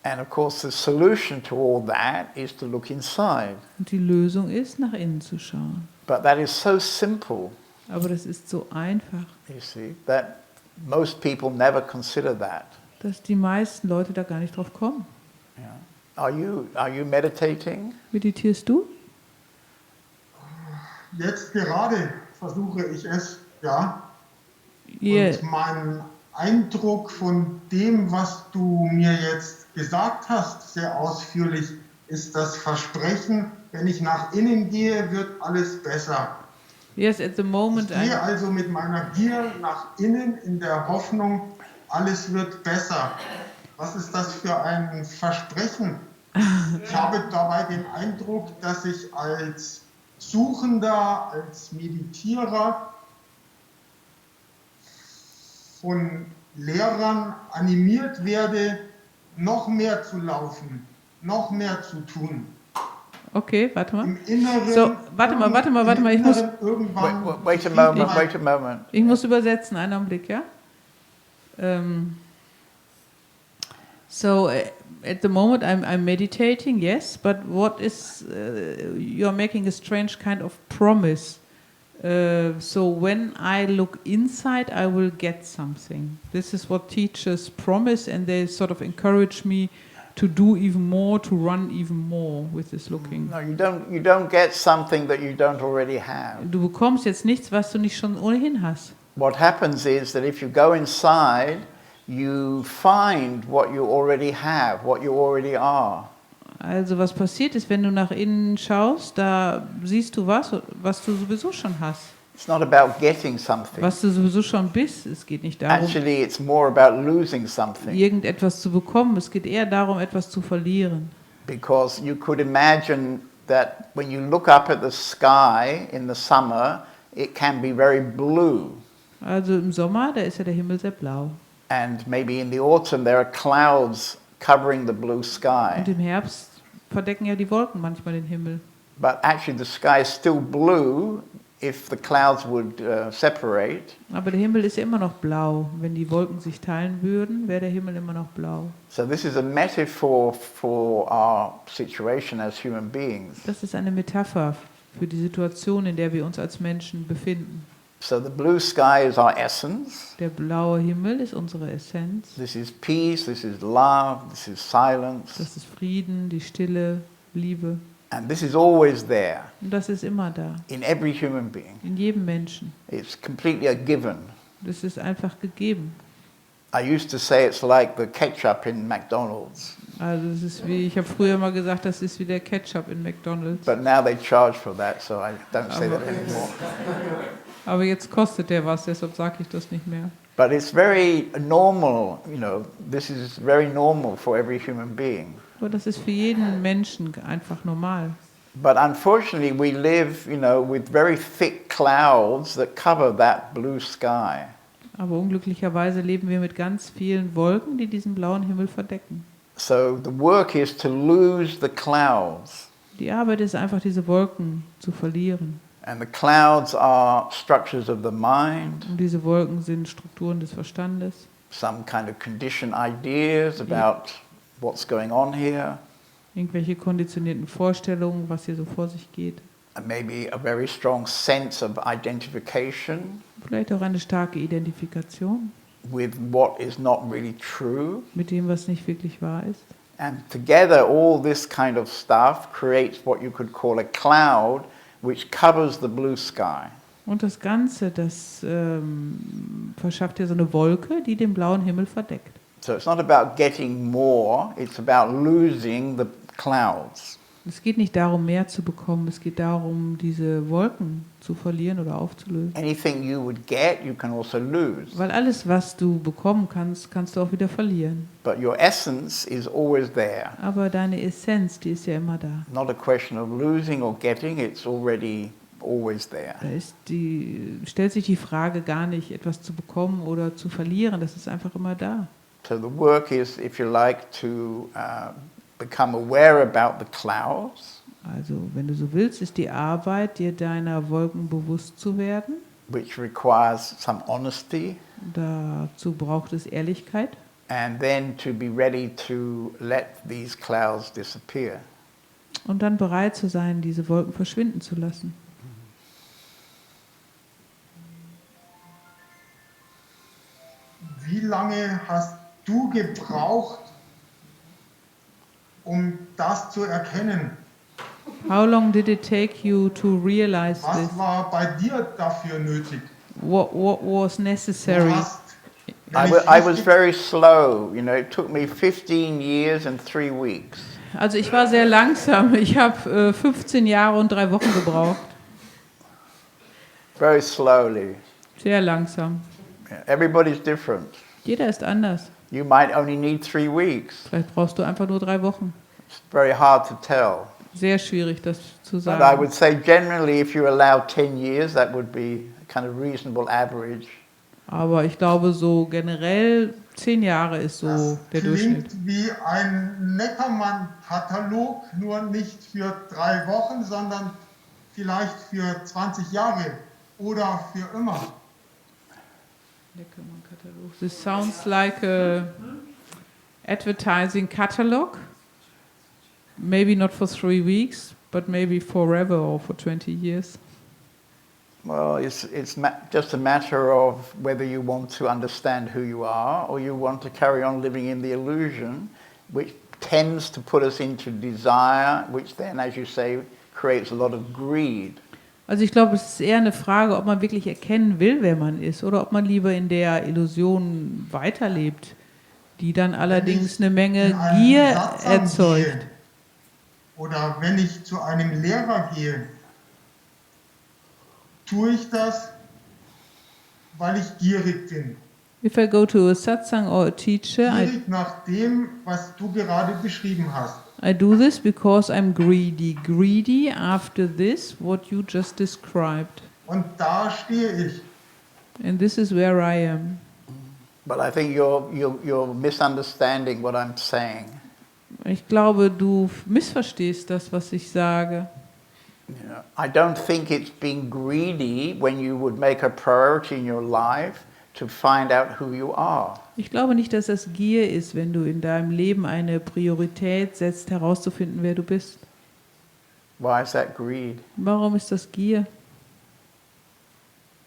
C: And of course the solution to all that is to look inside.
A: Und die Lösung ist, nach innen zu schauen.
C: But that is so simple,
A: Aber das ist so einfach,
C: you see, that most people never consider that.
A: dass die meisten Leute da gar nicht drauf kommen.
C: Yeah. Are you meditating?
A: Meditierst du?
E: Jetzt gerade versuche ich es, ja.
A: Yeah.
E: Und mein Eindruck von dem, was du mir jetzt gesagt hast, sehr ausführlich, ist das Versprechen, wenn ich nach innen gehe, wird alles besser.
A: Yes, at the moment
E: Ich gehe also mit meiner Gier nach innen in der Hoffnung, alles wird besser. Was ist das für ein Versprechen? Ich habe dabei den Eindruck, dass ich als Suchender, als Meditierer von Lehrern animiert werde, noch mehr zu laufen, noch mehr zu tun.
A: Okay, warte mal.
E: Im Inneren,
A: So, warte mal, ich muss,
E: irgendwann
C: Wait a moment.
A: ich muss übersetzen, einen Augenblick, ja? So, at the moment I'm meditating, yes, but what is, you're making a strange kind of promise. So when I look inside, I will get something. This is what teachers promise, and they sort of encourage me to do even more, to run even more with this looking.
C: No, you don't get something that you don't already have.
A: Du bekommst jetzt nichts, was du nicht schon ohnehin hast.
C: What happens is that if you go inside, you find what you already have, what you already are.
A: Also was passiert ist, wenn du nach innen schaust, da siehst du was du sowieso schon hast.
C: It's not about getting something.
A: Was du sowieso schon bist. Es geht nicht darum,
C: Actually, it's more about losing something.
A: irgendetwas zu bekommen. Es geht eher darum, etwas zu verlieren.
C: Because you could imagine that when you look up at the sky in the summer, it can be very blue.
A: Also im Sommer, da ist ja der Himmel sehr blau.
C: And maybe in the autumn there are clouds covering the blue sky.
A: Und im Herbst verdecken ja die Wolken manchmal den Himmel.
C: But actually the sky is still blue if the clouds would separate.
A: Aber der Himmel ist ja immer noch blau. Wenn die Wolken sich teilen würden, wäre der Himmel immer noch blau.
C: So this is a metaphor for our situation as human beings.
A: Das ist eine Metapher für die Situation, in der wir uns als Menschen befinden.
C: So the blue sky is our essence.
A: Der blaue Himmel ist unsere Essenz.
C: This is peace, this is love, this is silence.
A: Das ist Frieden, die Stille, Liebe.
C: And this is always there
A: Und das ist immer da.
C: in every human being.
A: In jedem Menschen.
C: It's completely a given.
A: Das ist einfach gegeben.
C: I used to say it's like the ketchup in McDonald's,
A: Also es ist wie, ich habe früher mal gesagt, das ist wie der Ketchup in McDonald's.
C: but now they charge for that, so I don't say that anymore.
A: Aber jetzt kostet der was, deshalb sage ich das nicht mehr.
C: But it's very normal, you know, this is very normal for every human being.
A: Aber das ist für jeden Menschen einfach normal.
C: But unfortunately we live, you know, with very thick clouds that cover that blue sky.
A: Aber unglücklicherweise leben wir mit ganz vielen Wolken, die diesen blauen Himmel verdecken.
C: So the work is to lose the clouds.
A: Die Arbeit ist einfach, diese Wolken zu verlieren.
C: And the clouds are structures of the mind,
A: Und diese Wolken sind Strukturen des Verstandes.
C: some kind of conditioned ideas about what's going on here,
A: Irgendwelche konditionierten Vorstellungen, was hier so vor sich geht.
C: and maybe a very strong sense of identification
A: Vielleicht auch eine starke Identifikation
C: with what is not really true.
A: mit dem, was nicht wirklich wahr ist.
C: And together all this kind of stuff creates what you could call a cloud which covers the blue sky.
A: Und das Ganze, das verschafft ja so eine Wolke, die den blauen Himmel verdeckt.
C: So it's not about getting more, it's about losing the clouds.
A: Es geht nicht darum, mehr zu bekommen, es geht darum, diese Wolken zu verlieren oder aufzulösen.
C: Anything you would get, you can also lose.
A: Weil alles, was du bekommen kannst, kannst du auch wieder verlieren.
C: But your essence is always there.
A: Aber deine Essenz, die ist ja immer da.
C: Not a question of losing or getting, it's already always there.
A: Da stellt sich die Frage gar nicht, etwas zu bekommen oder zu verlieren, das ist einfach immer da.
C: So the work is, if you like, to become aware about the clouds,
A: Also, wenn du so willst, ist die Arbeit, dir deiner Wolken bewusst zu werden.
C: which requires some honesty,
A: Dazu braucht es Ehrlichkeit.
C: and then to be ready to let these clouds disappear.
A: Und dann bereit zu sein, diese Wolken verschwinden zu lassen.
E: Wie lange hast du gebraucht, um das zu erkennen?
A: How long did it take you to realize this?
E: Was war bei dir dafür nötig?
A: What was necessary?
E: Du hast,
C: I
E: wenn
C: wa-
E: ich
C: I was
E: richtig-
C: very slow, you know, it took me 15 years and 3 weeks.
A: Also ich war sehr langsam. Ich habe 15 Jahre und 3 Wochen gebraucht.
C: Very slowly.
A: Sehr langsam.
C: Everybody's different.
A: Jeder ist anders.
C: You might only need 3 weeks.
A: Vielleicht brauchst du einfach nur 3 Wochen.
C: It's very hard to tell.
A: Sehr schwierig, das zu
C: But I
A: sagen.
C: would say generally if you allow 10 years, that would be a kind of reasonable average.
A: Aber ich glaube, so generell 10 Jahre ist so
E: Das
A: der Durchschnitt.
E: klingt wie ein Neckermann-Katalog, nur nicht für 3 Wochen, sondern vielleicht für 20 Jahre oder für immer.
A: This sounds like a advertising catalog. Maybe not for 3 weeks, but maybe forever or for 20 years.
C: Well, it's just a matter of whether you want to understand who you are or you want to carry on living in the illusion, which tends to put us into desire, which then, as you say, creates a lot of greed.
A: Also ich glaube, es ist eher eine Frage, ob man wirklich erkennen will, wer man ist, oder ob man lieber in der Illusion weiterlebt, die dann allerdings eine Menge
E: in einen
A: Gier
E: Satsang
A: erzeugt.
E: gehe, oder wenn ich zu einem Lehrer gehe, tue ich das, weil ich gierig bin.
A: If I go to a satsang or a teacher,
E: Gierig nach dem, was du gerade beschrieben hast.
A: I do this because I'm greedy. Greedy after this, what you just described.
E: Und da stehe ich.
A: And this is where I am.
C: But I think you're misunderstanding what I'm saying.
A: Ich glaube, du missverstehst das, was ich sage.
C: Yeah. I don't think it's being greedy when you would make a priority in your life to find out who you are.
A: Ich glaube nicht, dass das Gier ist, wenn du in deinem Leben eine Priorität setzt, herauszufinden, wer du bist.
C: Why is that greed?
A: Warum ist das Gier?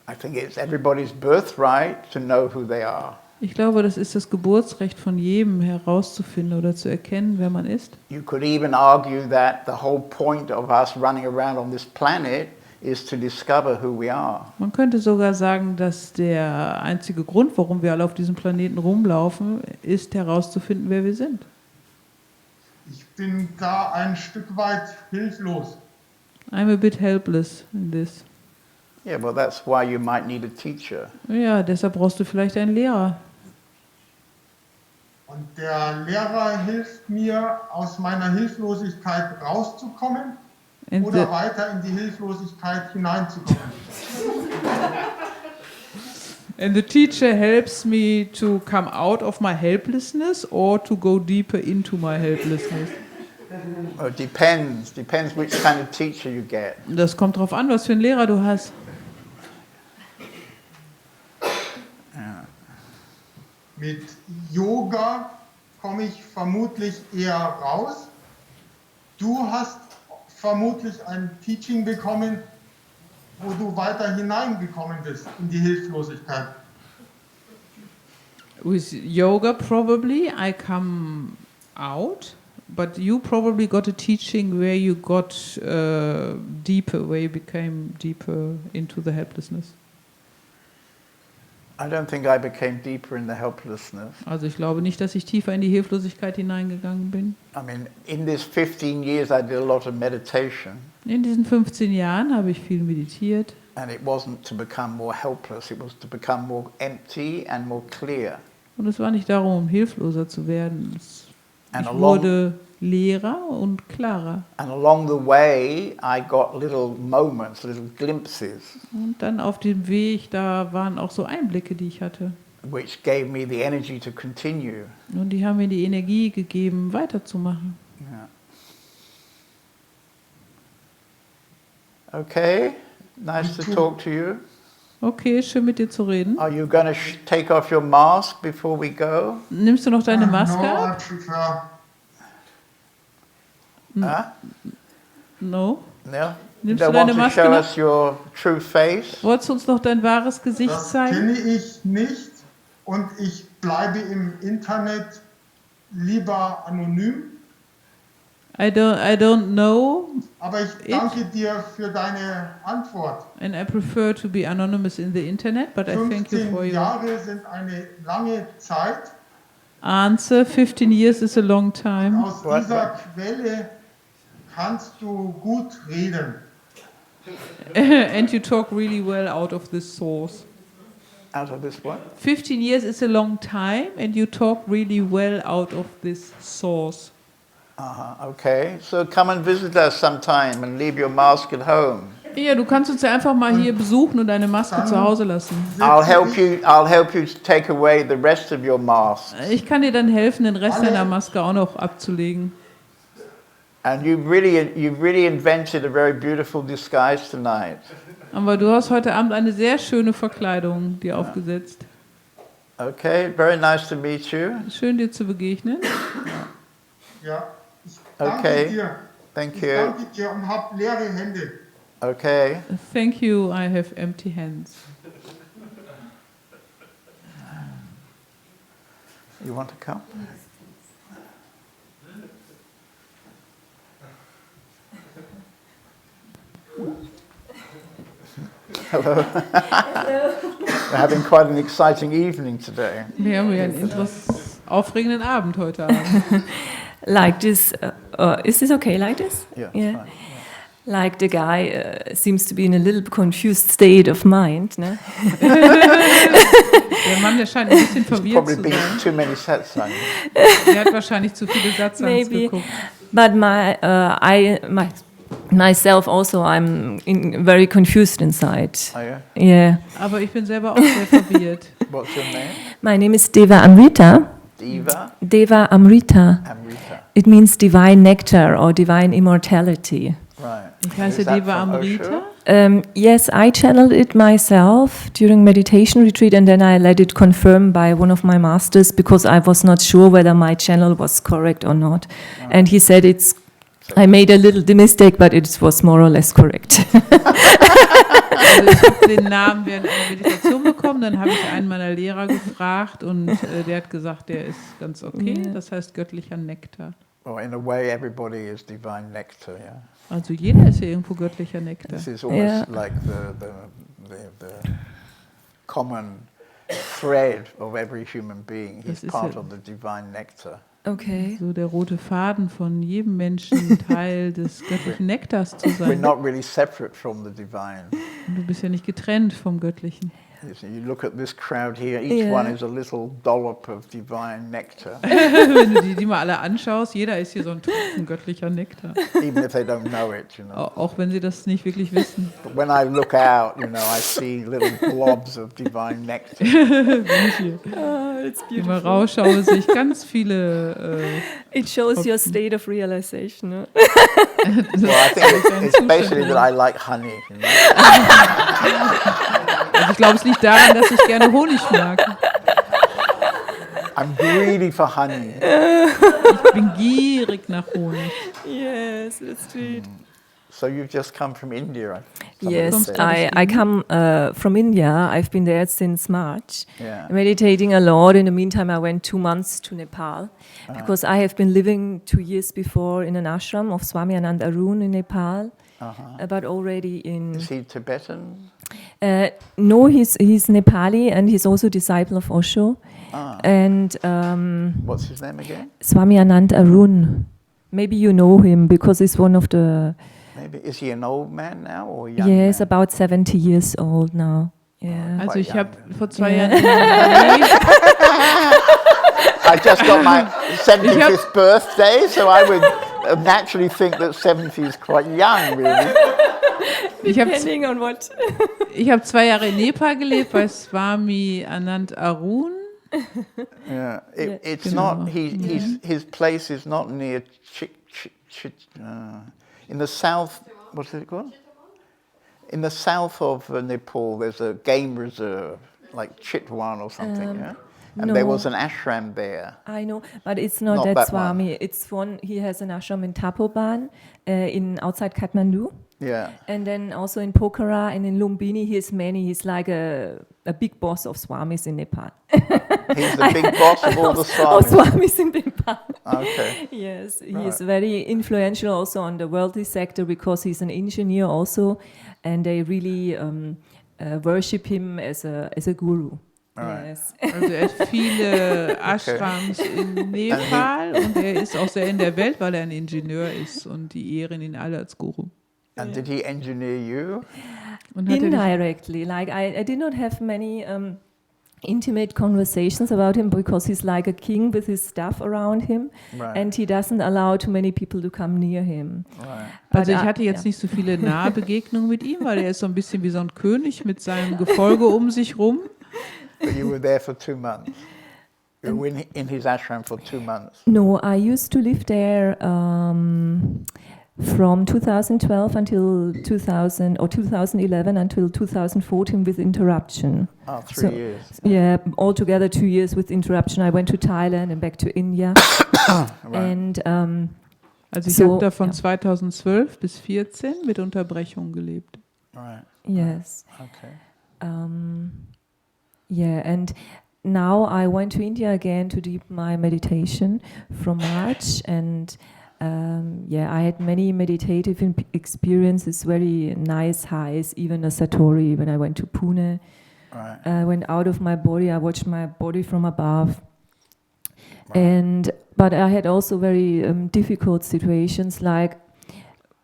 C: I think it's everybody's birthright to know who they are.
A: Ich glaube, das ist das Geburtsrecht von jedem, herauszufinden oder zu erkennen, wer man ist.
C: You could even argue that the whole point of us running around on this planet is to discover who we are.
A: Man könnte sogar sagen, dass der einzige Grund, warum wir alle auf diesem Planeten rumlaufen, ist herauszufinden, wer wir sind.
E: Ich bin da ein Stück weit hilflos.
A: I'm a bit helpless in this.
C: Yeah, well that's why you might need a teacher.
A: Ja, deshalb brauchst du vielleicht einen Lehrer.
E: Und der Lehrer hilft mir, aus meiner Hilflosigkeit rauszukommen oder weiter in die Hilflosigkeit hineinzukommen.
A: And the teacher helps me to come out of my helplessness or to go deeper into my helplessness.
C: Well, it depends which kind of teacher you get.
A: Das kommt drauf an, was für einen Lehrer du hast.
E: Mit Yoga komme ich vermutlich eher raus. Du hast vermutlich ein Teaching bekommen, wo du weiter hineingekommen bist in die Hilflosigkeit.
A: With yoga probably I come out, but you probably got a teaching where you got deeper, where you became deeper into the helplessness.
C: I don't think I became deeper in the helplessness.
A: Also ich glaube nicht, dass ich tiefer in die Hilflosigkeit hineingegangen bin.
C: I mean, in this 15 years I did a lot of meditation.
A: In diesen 15 Jahren habe ich viel meditiert.
C: And it wasn't to become more helpless, it was to become more empty and more clear.
A: Und es war nicht darum, um hilfloser zu werden.
C: And
A: Ich wurde leerer und klarer.
C: And along the way I got little moments, little glimpses.
A: Und dann auf dem Weg, da waren auch so Einblicke, die ich hatte.
C: Which gave me the energy to continue.
A: Und die haben mir die Energie gegeben, weiterzumachen.
C: Yeah. Okay, nice to talk to you.
A: Okay, schön mit dir zu reden.
C: Are you going to take off your mask before we go?
A: Nimmst du noch deine Maske
E: No, I
A: ab?
E: prefer.
C: Huh?
A: No.
C: No? You
A: Nimmst du
C: don't
A: deine
C: want to
A: Maske
C: show
A: noch?
C: us your true face?
A: Wolltest du uns noch dein wahres Gesicht
E: Das
A: zeigen?
E: kenne ich nicht und ich bleibe im Internet lieber anonym.
A: I don't know,
E: Aber ich danke dir für deine Antwort.
A: and I prefer to be anonymous in the internet, but I thank you
E: 15
A: for your
E: Jahre sind eine lange Zeit.
A: answer. 15 years is a long time.
E: Aus dieser Quelle kannst du gut reden.
A: And you talk really well out of this source.
C: Out of this what?
A: 15 years is a long time, and you talk really well out of this source.
C: Okay, so come and visit us sometime and leave your mask at home.
A: Ja, du kannst uns ja einfach mal hier besuchen und deine Maske zu Hause lassen.
C: I'll help you to take away the rest of your mask.
A: Ich kann dir dann helfen, den Rest deiner Maske auch noch abzulegen.
C: And you've really invented a very beautiful disguise tonight.
A: Aber du hast heute Abend eine sehr schöne Verkleidung dir aufgesetzt.
C: Okay, very nice to meet you.
A: Schön dir zu begegnen.
E: Ja, ich danke
C: Okay,
E: dir.
C: thank
E: Ich
C: you.
E: danke dir und habe leere Hände.
C: Okay.
A: Thank you, I have empty hands.
C: You want to come? Hello. We're having quite an exciting evening today.
A: Wir haben ja einen aufregenden Abend heute Abend.
F: like this. Is this okay like this?
C: Yeah. Fine.
F: Like the guy seems to be in a little confused state of mind. Ne?
A: Der Mann, der scheint ein bisschen verwirrt
C: Probably
A: zu
C: been
A: sein.
C: too many Satsangs.
A: Der hat wahrscheinlich zu viele Satsangs
F: Maybe,
A: geguckt.
F: but myself also, I'm very confused inside.
C: Oh yeah.
F: Yeah.
A: Aber ich bin selber auch sehr verwirrt.
C: What's your name?
F: My name is Deva Amrita.
C: Deva
F: Amrita.
C: Amrita.
F: It means divine nectar or divine immortality.
C: Right.
A: Ich heiße
C: Is that
A: Deva
C: from
A: Amrita.
C: Osho?
F: Yes, I channeled it myself during meditation retreat, and then I let it confirm by one of my masters because I was not sure whether my channel was correct or not. And he said I made a little mistake, but it was more or less correct.
A: Also ich habe den Namen während einer Meditation bekommen, dann habe ich einen meiner Lehrer gefragt und der hat gesagt, der ist ganz okay, das heißt göttlicher Nektar.
C: Well, in a way, everybody is divine nectar. Yeah.
A: Also jeder ist ja irgendwo göttlicher Nektar.
C: This is almost like the common thread of every human being. He's part of the divine nectar.
F: Okay.
A: So der rote Faden von jedem Menschen, Teil des göttlichen Nektars zu
C: We're
A: sein.
C: not really separate from the divine.
A: Und du bist ja nicht getrennt vom Göttlichen.
C: You look at this crowd here, each one is a little dollop of divine nectar,
A: Wenn du die mal alle anschaust, jeder ist hier so ein Tropfen göttlicher Nektar.
C: even if they don't know it, you know.
A: Auch wenn sie das nicht wirklich wissen.
C: But when I look out, you know, I see little blobs of divine nectar.
A: Wenn ich hier
F: It's
A: immer rausschaue, sehe ich ganz viele.
F: It shows your state of realization. No?
C: Well, I think it's basically that I like honey. You know?
A: Also ich glaube, es liegt daran, dass ich gerne Honig mag.
C: I'm greedy for honey.
A: Ich bin gierig nach Honig.
F: Yes, that's sweet.
C: So you've just come from India.
F: Yes, I come from India. I've been there since March,
C: Yeah.
F: meditating a lot. In the meantime, I went 2 months to Nepal because I have been living 2 years before in an ashram of Swami Anand Arun in Nepal, but already in...
C: Is he Tibetan?
F: No, he's Nepali and he's also a disciple of Osho. And
C: What's his name again?
F: Swami Anand Arun. Maybe you know him because he's one of the...
C: Maybe is he an old man now or a young
F: Yes,
C: man?
F: about 70 years old now. Yeah.
A: Also ich habe vor 2
F: Yeah.
A: Jahren
C: I just got my 75th birthday, so I would naturally think that 70 is quite young, really.
F: Depending on what.
A: Ich habe 2 Jahre in Nepal gelebt bei Swami Anand Arun.
C: Yeah, it's
A: Genau.
C: not. His place is not near in the south. What's it called? In the south of Nepal, there's a game reserve like Chitwan or something. Yeah, and there
F: no.
C: was an ashram there.
F: I know, but it's not,
C: Not
F: that
C: that
F: Swami.
C: one.
F: It's one. He has an ashram in Tapoban, in outside Kathmandu,
C: Yeah.
F: and then also in Pokhara and in Lumbini. He has many. He's like a big boss of Swamis in Nepal.
C: He's the big boss of all the
F: Of
C: Swamis.
F: Swamis in Nepal.
C: Okay.
F: Yes, he is very influential also on the worldly sector because he's an engineer also, and they really worship him as a guru.
C: Right.
F: Yes.
A: Also er hat viele Ashrams in Nepal und er ist auch sehr in der Welt, weil er ein Ingenieur ist und die ehren ihn alle als Guru.
C: And did he engineer you?
A: Und hat er dich,
F: Indirectly, like I did not have many intimate conversations about him because he's like a king with his staff around him,
C: Right.
F: and he doesn't allow too many people to come near him.
C: Right.
A: also ich
F: But,
A: hatte jetzt nicht so viele nahe Begegnungen mit ihm, weil er ist so ein bisschen wie so ein König mit seinem Gefolge um sich rum.
C: But you were there for 2 months. You were in his ashram for 2 months.
F: No, I used to live there from 2012 until 2011 until 2014 with interruption.
C: Oh, 3
F: So-
C: years.
F: Yeah, altogether 2 years with interruption. I went to Thailand and back to India.
C: Right.
F: And
A: Also ich
F: So,
A: habe da von
F: ja.
A: 2012 bis 2014 mit Unterbrechung gelebt.
C: Right.
F: yes,
C: Okay.
F: yeah, and now I went to India again to deepen my meditation from March, and yeah, I had many meditative experiences, very nice highs, even a Satori when I went to Pune.
C: Right.
F: I went out of my body, I watched my body from above.
C: Right.
F: And but I had also very difficult situations, like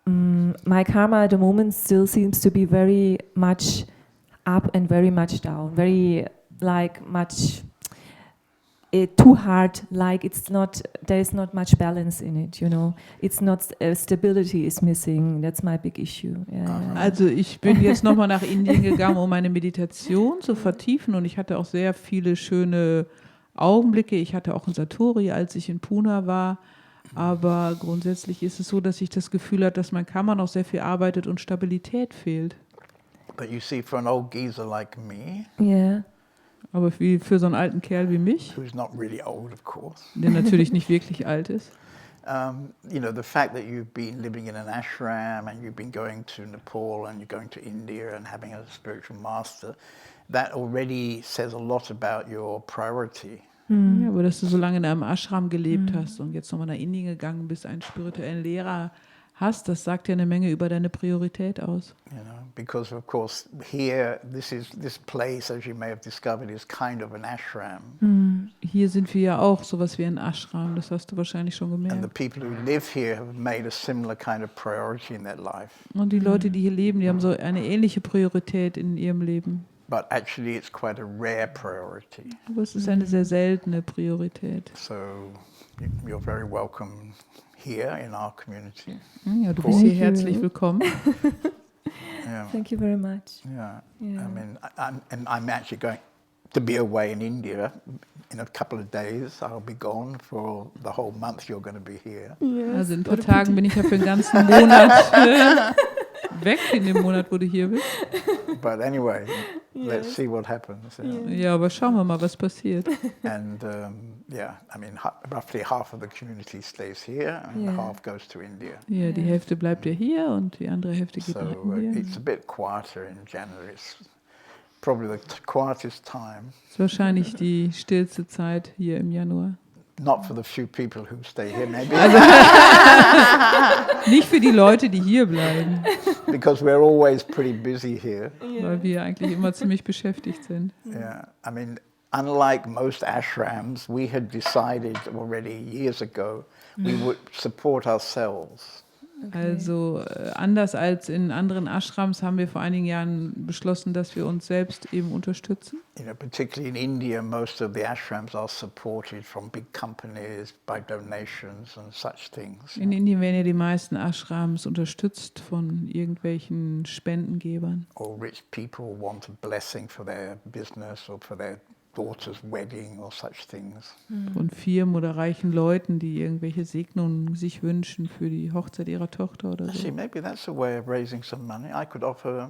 F: my karma at the moment still seems to be very much up and very much down, very much too hard, like there is not much balance in it, you know. It's not, stability is missing, that's my big issue. Yeah.
A: Also ich bin jetzt nochmal nach Indien gegangen, um meine Meditation zu vertiefen, und ich hatte auch sehr viele schöne Augenblicke. Ich hatte auch ein Satori, als ich in Pune war, aber grundsätzlich ist es so, dass ich das Gefühl habe, dass mein Karma noch sehr viel arbeitet und Stabilität fehlt.
C: But you see, for an old geezer like me,
F: Yeah.
A: Aber wie für so einen alten Kerl wie mich,
C: who's not really old, of course,
A: der natürlich nicht wirklich alt ist,
C: you know, the fact that you've been living in an ashram and you've been going to Nepal and you're going to India and having a spiritual master, that already says a lot about your priority.
A: ja, aber dass du so lange in einem Ashram gelebt hast und jetzt nochmal nach Indien gegangen bist, einen spirituellen Lehrer hast, das sagt ja eine Menge über deine Priorität aus.
C: You know, because of course here, this place, as you may have discovered, is kind of an ashram.
A: Hier sind wir ja auch sowas wie ein Ashram, das hast du wahrscheinlich schon
C: And the
A: gemerkt.
C: people who live here have made a similar kind of priority in their life.
A: Und die Leute, die hier leben, die haben so eine ähnliche Priorität in ihrem Leben.
C: But actually it's quite a rare priority.
A: Aber es ist eine sehr seltene Priorität.
C: So you're very welcome here in our community.
A: Ja, du bist hier herzlich willkommen.
C: Yeah.
F: Thank you very much.
C: Yeah.
F: Yeah.
C: I mean, I'm actually going to be away in India in a couple of days. I'll be gone for the whole month you're going to be here.
A: Also in ein paar Tagen bin ich ja für den ganzen Monat weg, in dem Monat, wo du hier bist.
C: But anyway, let's see what happens.
A: Ja, aber schauen wir mal, was passiert.
C: And yeah, I mean, roughly half of the community stays here and
F: Yeah.
C: half goes to India.
A: Ja, die Hälfte bleibt ja hier und die andere Hälfte geht
C: So
A: nach Indien.
C: it's a bit quieter in January. It's probably the quietest time.
A: Das ist wahrscheinlich die stillste Zeit hier im Januar.
C: Not for the few people who stay here, maybe,
A: Nicht für die Leute, die hier bleiben,
C: because we're always pretty busy here.
A: weil wir eigentlich immer ziemlich beschäftigt sind.
C: Yeah, I mean, unlike most ashrams, we had decided already years ago we would support ourselves.
A: Also anders als in anderen Ashrams haben wir vor einigen Jahren beschlossen, dass wir uns selbst eben unterstützen.
C: You know, particularly in India, most of the ashrams are supported from big companies by donations and such things.
A: In Indien werden ja die meisten Ashrams unterstützt von irgendwelchen Spendengebern.
C: Or rich people want a blessing for their business or for their daughter's wedding or such things.
A: Von Firmen oder reichen Leuten, die irgendwelche Segnungen sich wünschen für die Hochzeit ihrer Tochter oder
C: Actually,
A: so.
C: maybe that's a way of raising some money. I could offer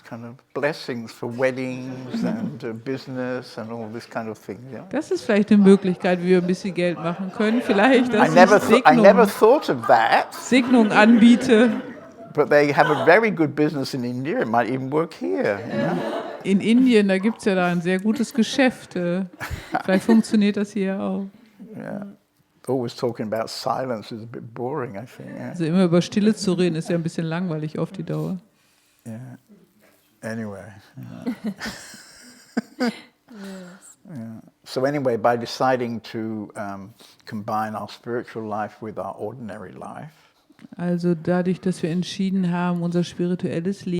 C: kind of blessings for weddings and business and all this kind of thing. Yeah.
A: Das ist vielleicht eine Möglichkeit, wie wir ein bisschen Geld machen können. Vielleicht, dass
C: I never
A: ich
C: thought of that,
A: Segnungen anbiete.
C: but they have a very good business in India. It might even work here. You know?
A: In Indien, da gibt es ja da ein sehr gutes Geschäft. Vielleicht funktioniert das hier auch.
C: Yeah. Always talking about silence is a bit boring, I think. Yeah.
A: Also immer über Stille zu reden, ist ja ein bisschen langweilig auf die Dauer.
C: Yeah. Anyway. Yeah. So anyway, by deciding to combine our spiritual life with our ordinary life,
A: Also dadurch, dass wir entschieden haben, unser spirituelles Leben